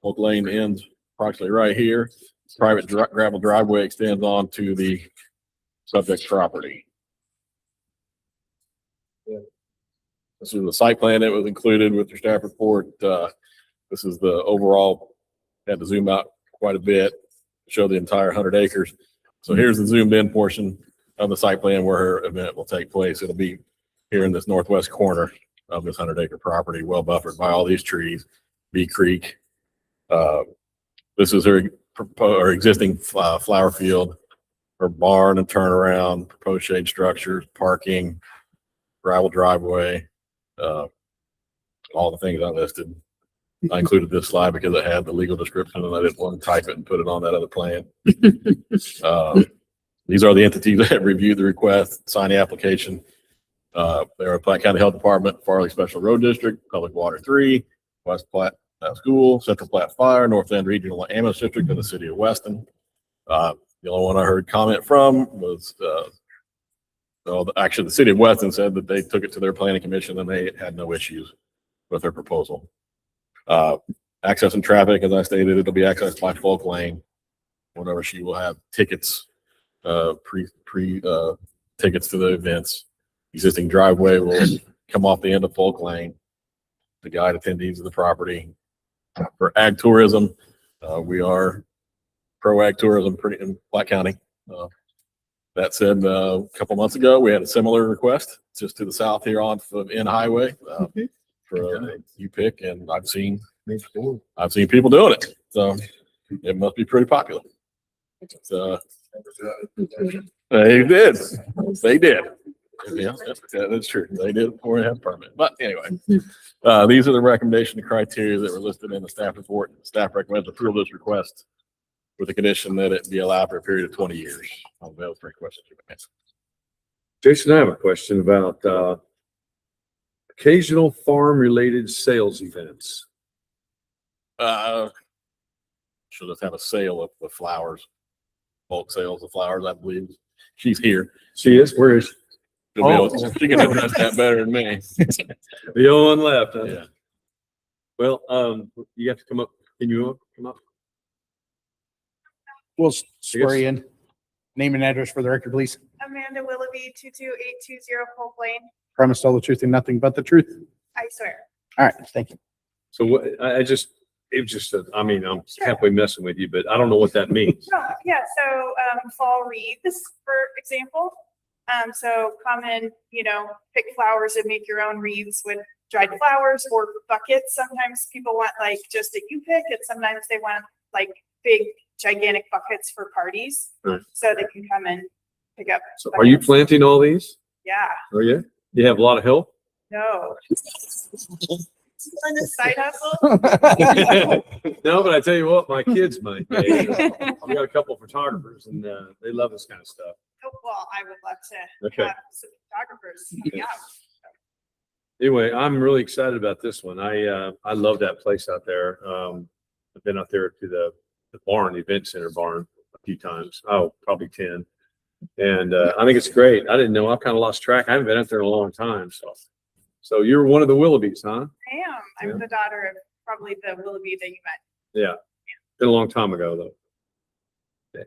Falk Lane ends approximately right here. Private gravel driveway extends on to the subject property. This is the site plan that was included with your staff report. This is the overall, had to zoom out quite a bit, show the entire 100 acres. So here's the zoomed in portion of the site plan where her event will take place. It'll be here in this northwest corner of this 100-acre property, well buffered by all these trees, Bee Creek. This is her existing flower field, her barn and turnaround, proposed shade structures, parking, gravel driveway, all the things I listed. I included this slide because it had the legal description and I didn't want to type it and put it on that other plan. These are the entities that have reviewed the request, signed the application. They're Platte County Health Department, Farley Special Road District, Public Water 3, West Platte School, Central Platte Fire, North End Regional Ambulance District, and the City of Weston. The only one I heard comment from was, actually the City of Weston said that they took it to their planning commission and they had no issues with their proposal. Access and traffic, as I stated, it'll be accessed by Falk Lane. Whenever she will have tickets, tickets to the events. Existing driveway will come off the end of Falk Lane to guide attendees of the property. For ag tourism, we are pro ag tourism in Platte County. That said, a couple months ago, we had a similar request just to the south here on N Highway for U-pick, and I've seen people doing it, so it must be pretty popular. They did. They did. Yeah, that's true. They did before they had a permit. But anyway, these are the recommendation criteria that were listed in the staff report. Staff recommends approval of this request with the condition that it be allowed for a period of 20 years. I'll be able to answer questions you may have. Jason, I have a question about, occasional farm-related sales events. She'll just have a sale of the flowers, bulk sales of flowers, I believe. She's here. She is? Where is she? She can address that better than me. The only one left, huh? Yeah. Well, you have to come up. Can you come up? We'll swear you in. Name and address for the record, please. Amanda Willoughby, 22820 Polk Lane. Promise to tell the truth and nothing but the truth. I swear. All right, thank you. So what, it was just, I mean, I'm halfway messing with you, but I don't know what that means. No, yeah, so, fall wreaths, for example. So come and, pick flowers and make your own wreaths with dried flowers or buckets. Sometimes people want like just a U-pick, and sometimes they want like big gigantic buckets for parties. Right. So they can come and pick up. So are you buckets. planting all these? Yeah, Oh, yeah? You have a lot of help? no. On the side hustle. No, but I tell you what, my kids might. I've got a couple photographers and, they love this kind of stuff. Oh, well, I would love to Okay. have some photographers coming out. Anyway, I'm really excited about this one. I love that place out there. I've been out there to the barn, the event center barn a few times. Oh, probably 10. And, I think it's great. I didn't know. I've kind of lost track. I haven't been out there in a long time. So you're one of the Willoughbys, huh? I am. I'm Yeah. the daughter of probably the Willoughby that you met. Yeah. Been a long time ago though.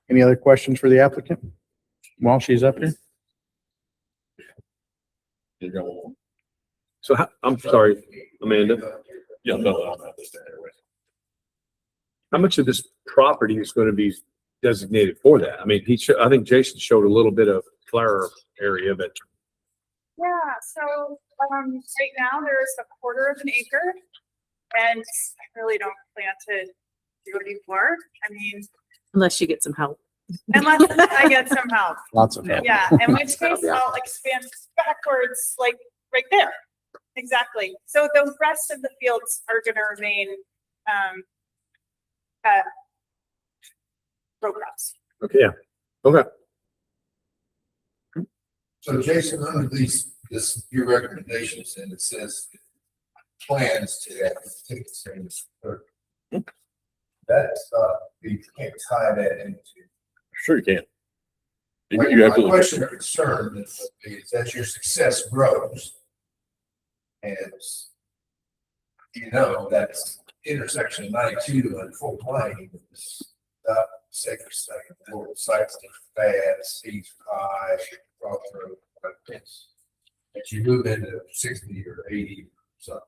Any other questions for the applicant while she's up here? You go. So I'm sorry, Amanda, Yeah, no, I'm not this anyway. how much of this property is going to be designated for that? I mean, I think Jason showed a little bit of flower area, but Yeah, so, right now there's a quarter of an acre, and I really don't plan to do any more. I mean, Unless you get some help. unless I get some help. Lots of help. Yeah, in which case I'll expand backwards, like right there. Exactly. So the rest of the fields are gonna remain, row crops. okay, yeah. Okay. So Jason, under your recommendations, and it says plans to have tickets in this. That's, you can't tie that into. Sure you can. You My absolutely. question or concern is as your success grows, and that's intersection of 92 and full plane, second, floor sites bad, seats high, crossroad, as you move into 60 or 80 something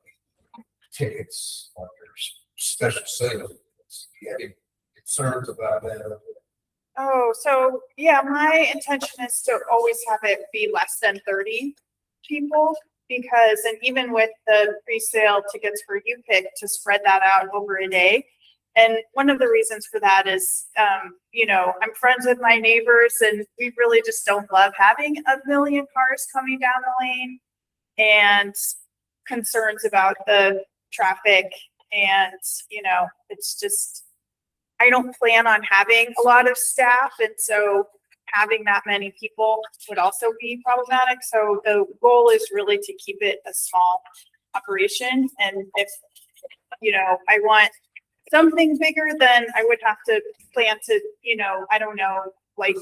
tickets on your special sales, you have any concerns about that? Oh, so yeah, my intention is to always have it be less than 30 people, because, and even with the pre-sale tickets for U-Pick, to spread that out over a day. And one of the reasons for that is, I'm friends with my neighbors, and we really just don't love having a million cars coming down the lane, and concerns about the traffic. And, it's just, I don't plan on having a lot of staff. And so having that many people would also be problematic. So the goal is really to keep it a small operation. And if, I want something bigger, then I would have to plan to, I don't know, like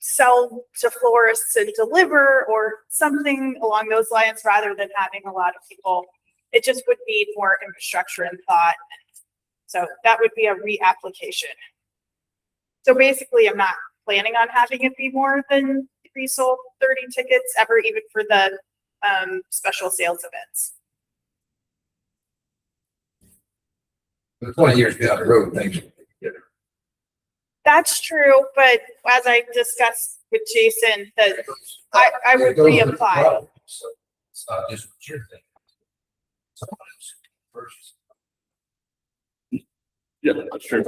sell to florists and deliver or something along those lines, rather than having a lot of people. It just would need more infrastructure and thought. So that would be a reapplication. So basically, I'm not planning on having it be more than pre-sold 30 tickets ever, even for the special sales events. The 20 years down the road, things. That's true, but as I discussed with Jason, that I would reapply. So it's not just what you're thinking. Someone else purchase. Yeah, that's true.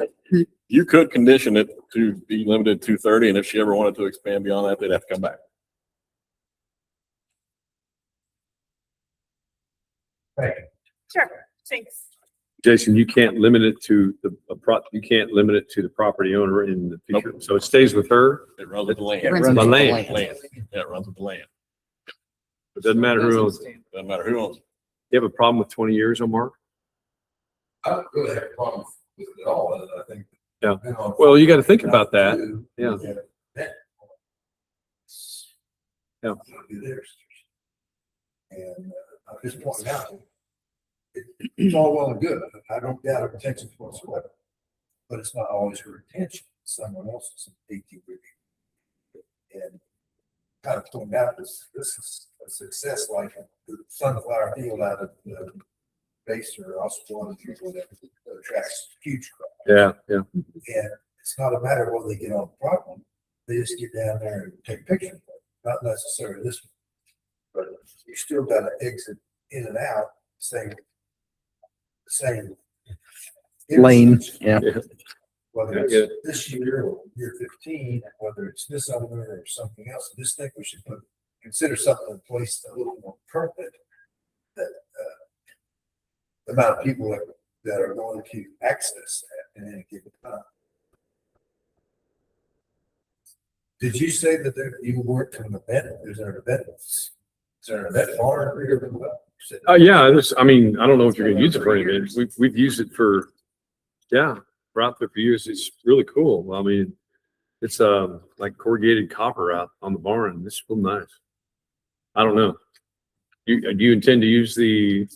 You could condition it to be limited to 30, and if she ever wanted to expand beyond that, they'd have to come back. Sure, thanks. Jason, you can't limit it to you can't limit it to the property owner in the future. So it stays with her. It runs with the land. It runs with the land. Yeah, it runs with the land. It doesn't matter who owns it. Doesn't matter who owns it. You have a problem with 20 years, Omar? I don't really have a problem with it at all, and I think. Yeah. Well, you got to think about that. Yeah. Yeah. And I'm just pointing out, it's all well and good. I don't doubt her intentions whatsoever. But it's not always her intention, it's someone else's 18 review. And kind of pointing out this is a success like the sunflower field out of the base or Oswald or whatever that attracts huge crowds. Yeah. And it's not a matter of whether they get on the problem. They just get down there and take pictures. Not necessarily this one. But you still got to exit in and out, same Lane, yeah. whether I it's get it. this year or year 15, whether it's this owner or something else. I just think we should consider something in place a little more permanent that the amount of people that are going to access that in any given time. Did you say that you worked on an event? Is there an event? Is there an event bar? Yeah, I mean, I don't know if you're gonna use it for anything. We've used it for, we're out there for years. It's really cool. I mean, it's like corrugated copper out on the barn. It's real nice. I don't know. Do you intend to use the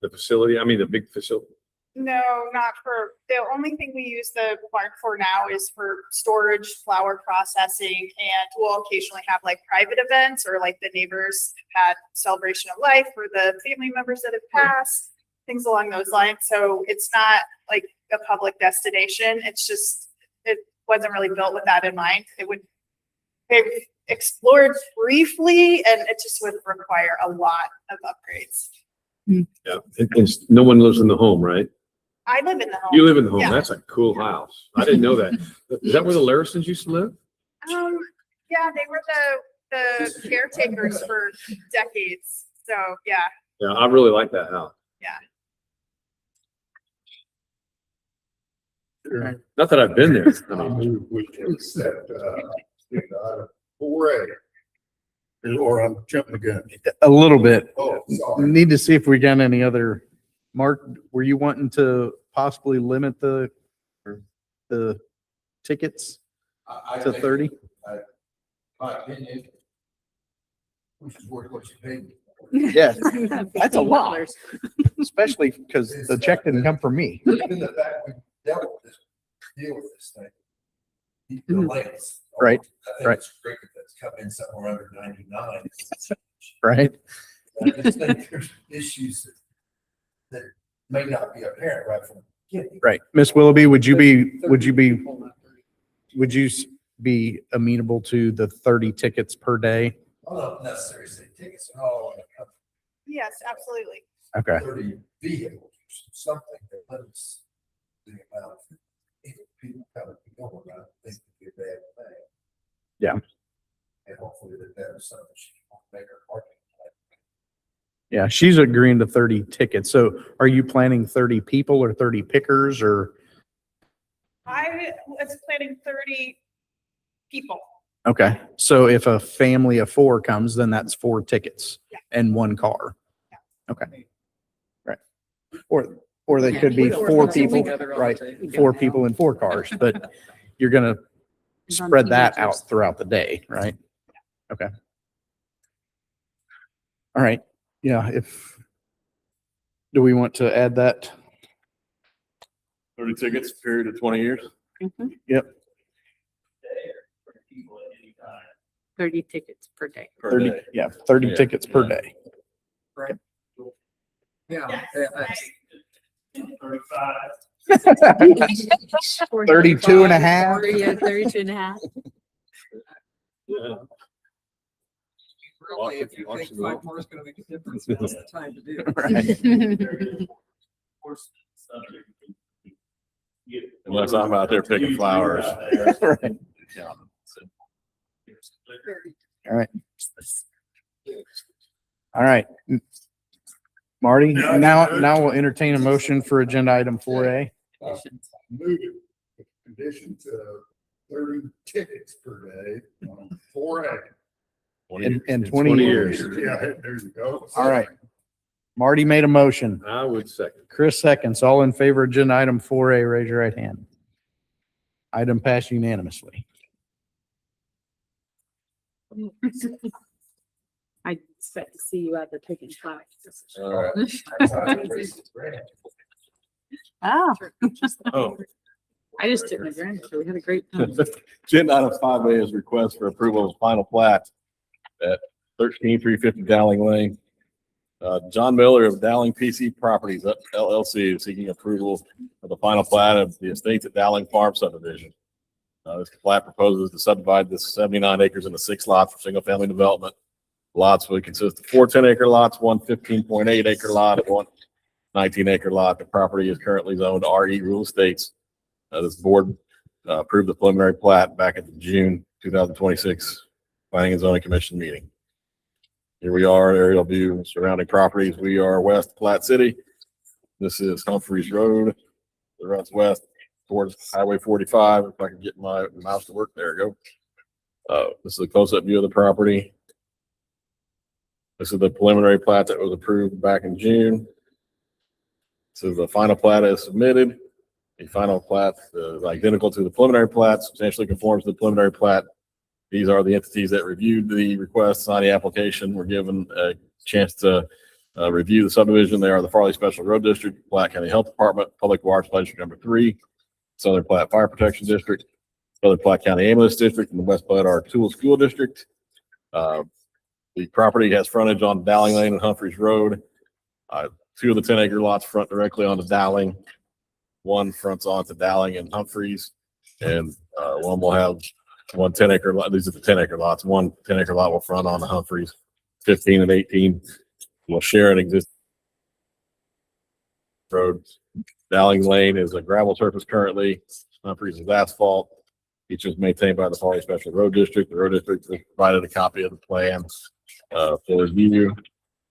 facility? I mean, the big facility? No, not for, the only thing we use the barn for now is for storage, flour processing, and we'll occasionally have like private events or like the neighbors had celebration of life for the family members that have passed, things along those lines. So it's not like a public destination. It's just, it wasn't really built with that in mind. They've explored briefly and it just would require a lot of upgrades. Yeah. And no one lives in the home, right? I live in the home. You live in the home. Yeah. That's a cool house. I didn't know that. Is that where the Larisons used to live? Yeah, they were the caretakers for decades. So, yeah. Yeah, I really like that house. Yeah. Not that I've been there. I mean, We can accept, 4A. Or I'm jumping the gun. A little bit. Oh, sorry. Need to see if we got any other, Mark, were you wanting to possibly limit the tickets to 30? My opinion. We should work what you paid me. Yeah, that's a lot, especially because the check didn't come from me. Given the fact we dealt with this thing. The lengths. Right, I think right. it's great that that's come in somewhere under 99. Right? I just think there's issues that may not be apparent right from the beginning. Right. Miss Willoughby, would you be amenable to the 30 tickets per day? I don't necessarily say tickets at all. Yes, absolutely. Okay. 30 vehicles, something that limits the amount of people coming and going. I don't think it'd be a bad thing. Yeah. And hopefully that is something she won't make her parking. Yeah, she's agreeing to 30 tickets. So are you planning 30 people or 30 pickers or? I was planning 30 people. Okay. So if a family of 4 comes, then that's 4 tickets and 1 car. Okay. Right. Or they could be 4 people, right? 4 people in 4 cars, but you're going to spread that out throughout the day, right? Okay. All right. Yeah. Do we want to add that? 30 tickets, period of 20 years. Yep. 30 tickets per day. Per 30, day. yeah, 30 Yeah. tickets per day. Right. Yeah. 32 and a half. Yeah, 32 and a half. Yeah. Really, if you think 5 more is gonna make a difference, now's the time to do it. Right. Unless I'm out there picking flowers. Right. All right. All right. Marty, now we'll entertain a motion for agenda item 4A. Move it with condition to 30 tickets per day on 4A. In 20 years. Yeah, there you go. All right. Marty made a motion. I would second. Chris seconds. All in favor of agenda item 4A, raise your right hand. Item passed unanimously. I expect to see you out there taking flags. All right. Ah, Oh. I just took my grandmother. We had a great time. Agenda item 5A is request for approval of final plat at 13350 Dowling Lane. John Miller of Dowling PC Properties LLC is seeking approval of the final plat of the estates at Dowling Farm subdivision. This plat proposes to subdivide this 79 acres into 6 lots for single-family development. Lots would consist of 4 10-acre lots, 1 15.8 acre lot, and 1 19-acre lot. The property is currently zoned RE Real Estates. This board approved the preliminary plat back at the June 2026 Planning and Zoning Commission meeting. Here we are, aerial view surrounding properties. We are west of Platte City. This is Humphreys Road. It runs west towards Highway 45. If I can get my mouse to work, there we go. This is a close-up view of the property. This is the preliminary plat that was approved back in June. So the final plat is submitted. The final plat is identical to the preliminary plat, substantially conforms to the preliminary plat. These are the entities that reviewed the request, signed the application, were given a chance to review the subdivision. They are the Farley Special Road District, Platte County Health Department, Public Works District Number 3, Southern Platte Fire Protection District, Southern Platte County Ambulance District, and the West Platte Art Tool School District. The property has frontage on Dowling Lane and Humphreys Road. 2 of the 10-acre lots front directly onto Dowling. 1 fronts onto Dowling and Humphreys, and one will have 1 10-acre lot. These are the 10-acre lots. 1 10-acre lot will front on the Humphreys. 15 and 18 will share an existing road. Dowling Lane is a gravel surface currently. Humphreys is asphalt. Each is maintained by the Farley Special Road District. The road district has provided a copy of the plans for review.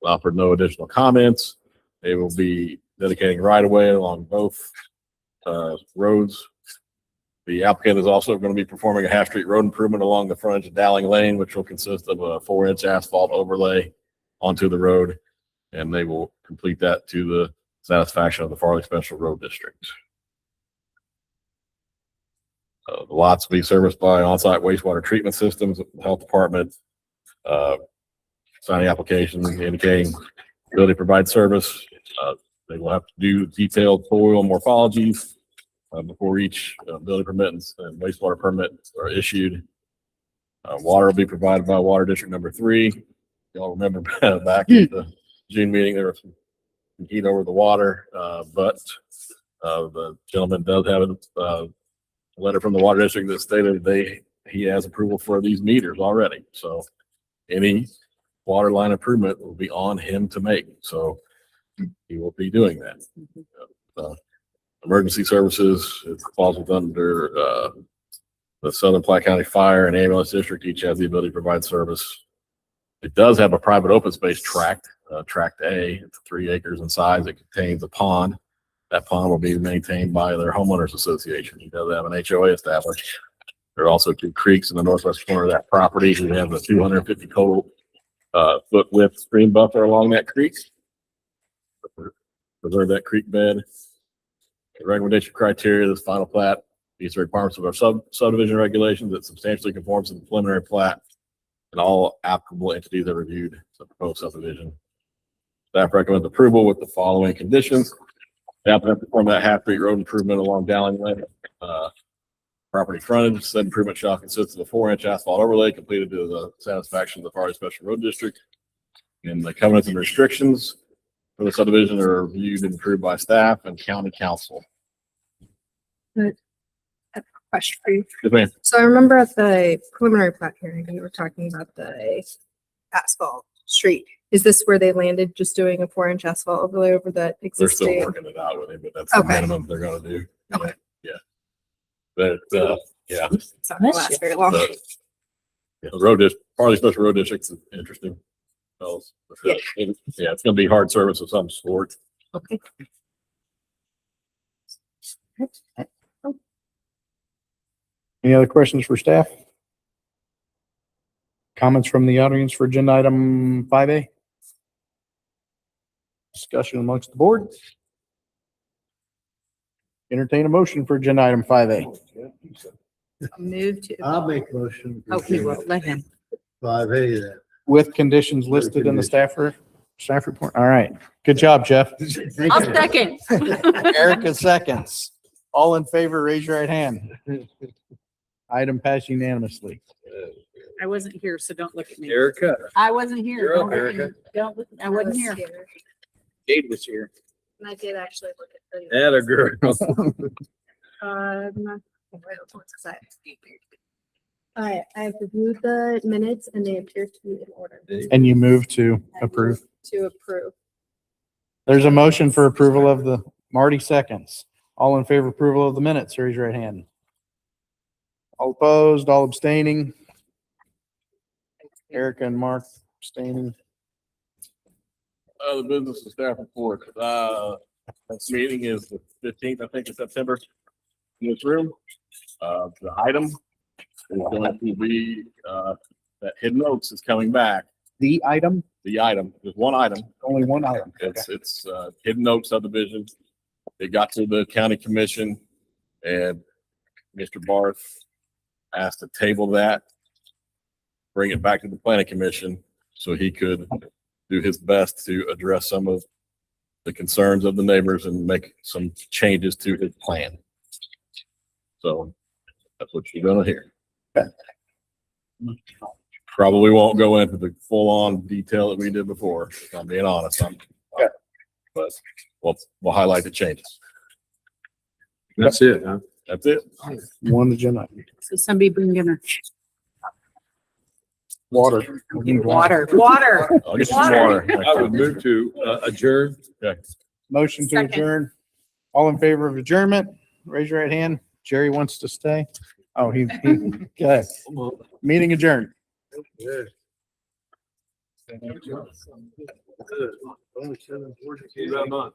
Offered no additional comments. They will be dedicating right of way along both roads. The applicant is also going to be performing a half-street road improvement along the frontage of Dowling Lane, which will consist of a 4-inch asphalt overlay onto the road, and they will complete that to the satisfaction of the Farley Special Road District. The lots will be serviced by on-site wastewater treatment systems, the health department, signing applications indicating ability to provide service. They will have to do detailed soil morphologies before each building permit and wastewater permit are issued. Water will be provided by Water District Number 3. Y'all remember back at the June meeting, there was some heat over the water, but the gentleman does have a letter from the Water District that stated he has approval for these meters already. So any water line improvement will be on him to make. So he will be doing that. Emergency services, it falls under the Southern Platte County Fire and Ambulance District. Each has the ability to provide service. It does have a private open space tract, tract A. It's 3 acres in size. It contains a pond. That pond will be maintained by their homeowners association. He does have an HOA established. There are also 2 creeks in the northwest corner of that property. We have a 250 total foot width stream buffer along that creek. Preserve that creek bed. The recommendation criteria, this final plat meets the requirements of our subdivision regulations. It substantially conforms to the preliminary plat, and all applicable entities have reviewed the proposed subdivision. Staff recommends approval with the following conditions. The applicant perform that half-street road improvement along Dowling Lane. Property frontage, said improvement shall consist of a 4-inch asphalt overlay completed to the satisfaction of the Farley Special Road District. And the covenants and restrictions for the subdivision are reviewed and approved by staff and county council. Question for you. Good man. So I remember at the preliminary plat hearing, you were talking about the asphalt street. Is this where they landed, just doing a 4-inch asphalt overlay over that They're still existing? working it out with him, but that's the Okay. minimum they're gonna do. Okay. Yeah. But, yeah, It's not gonna last very long. the, the road district, Farley Special Road District is interesting. Fellas. Yeah, it's gonna be hard service of some sort. Okay. Any other questions for staff? Comments from the audience for agenda item 5A? Discussion amongst the board. Entertain a motion for agenda item 5A. Move to, I'll make motion. okay, well, let him. 5A then. With conditions listed in the staff report. All right. Good job, Jeff. I'll second. Erica seconds. All in favor, raise your right hand. Item passed unanimously. I wasn't here, so don't look at me. Erica. I wasn't here. You're up, Don't look at me. Erica. Don't, look- I wasn't here. Kate was here. And I did actually look at the. Atta girl. I have reviewed the minutes and they appear to be in order And you move to approve. to approve. There's a motion for approval of the Marty seconds. All in favor of approval of the minutes, raise your right hand. All opposed, all abstaining. Erica and Mark abstaining. The business and staff report. This meeting is the 15th, I think, of September in this room. The item is going to be, that Hidden Oaks is coming back. The item, There's one item. only one item. It's Hidden Oaks subdivision. It got to the county commission and Mr. Barth asked to table that, bring it back to the planning commission so he could do his best to address some of the concerns of the neighbors and make some changes to his plan. So that's what you're gonna hear. Probably won't go into the full-on detail that we did before, if I'm being honest. But we'll highlight the changes. That's it, huh? That's it. One agenda. item. So somebody bring dinner. Water. Water. I'll get you some water. I would move to adjourn. Motion to Second. adjourn. All in favor of adjournment, raise your right hand. Jerry wants to stay. Oh, okay. Meeting adjourned. Only 7:42.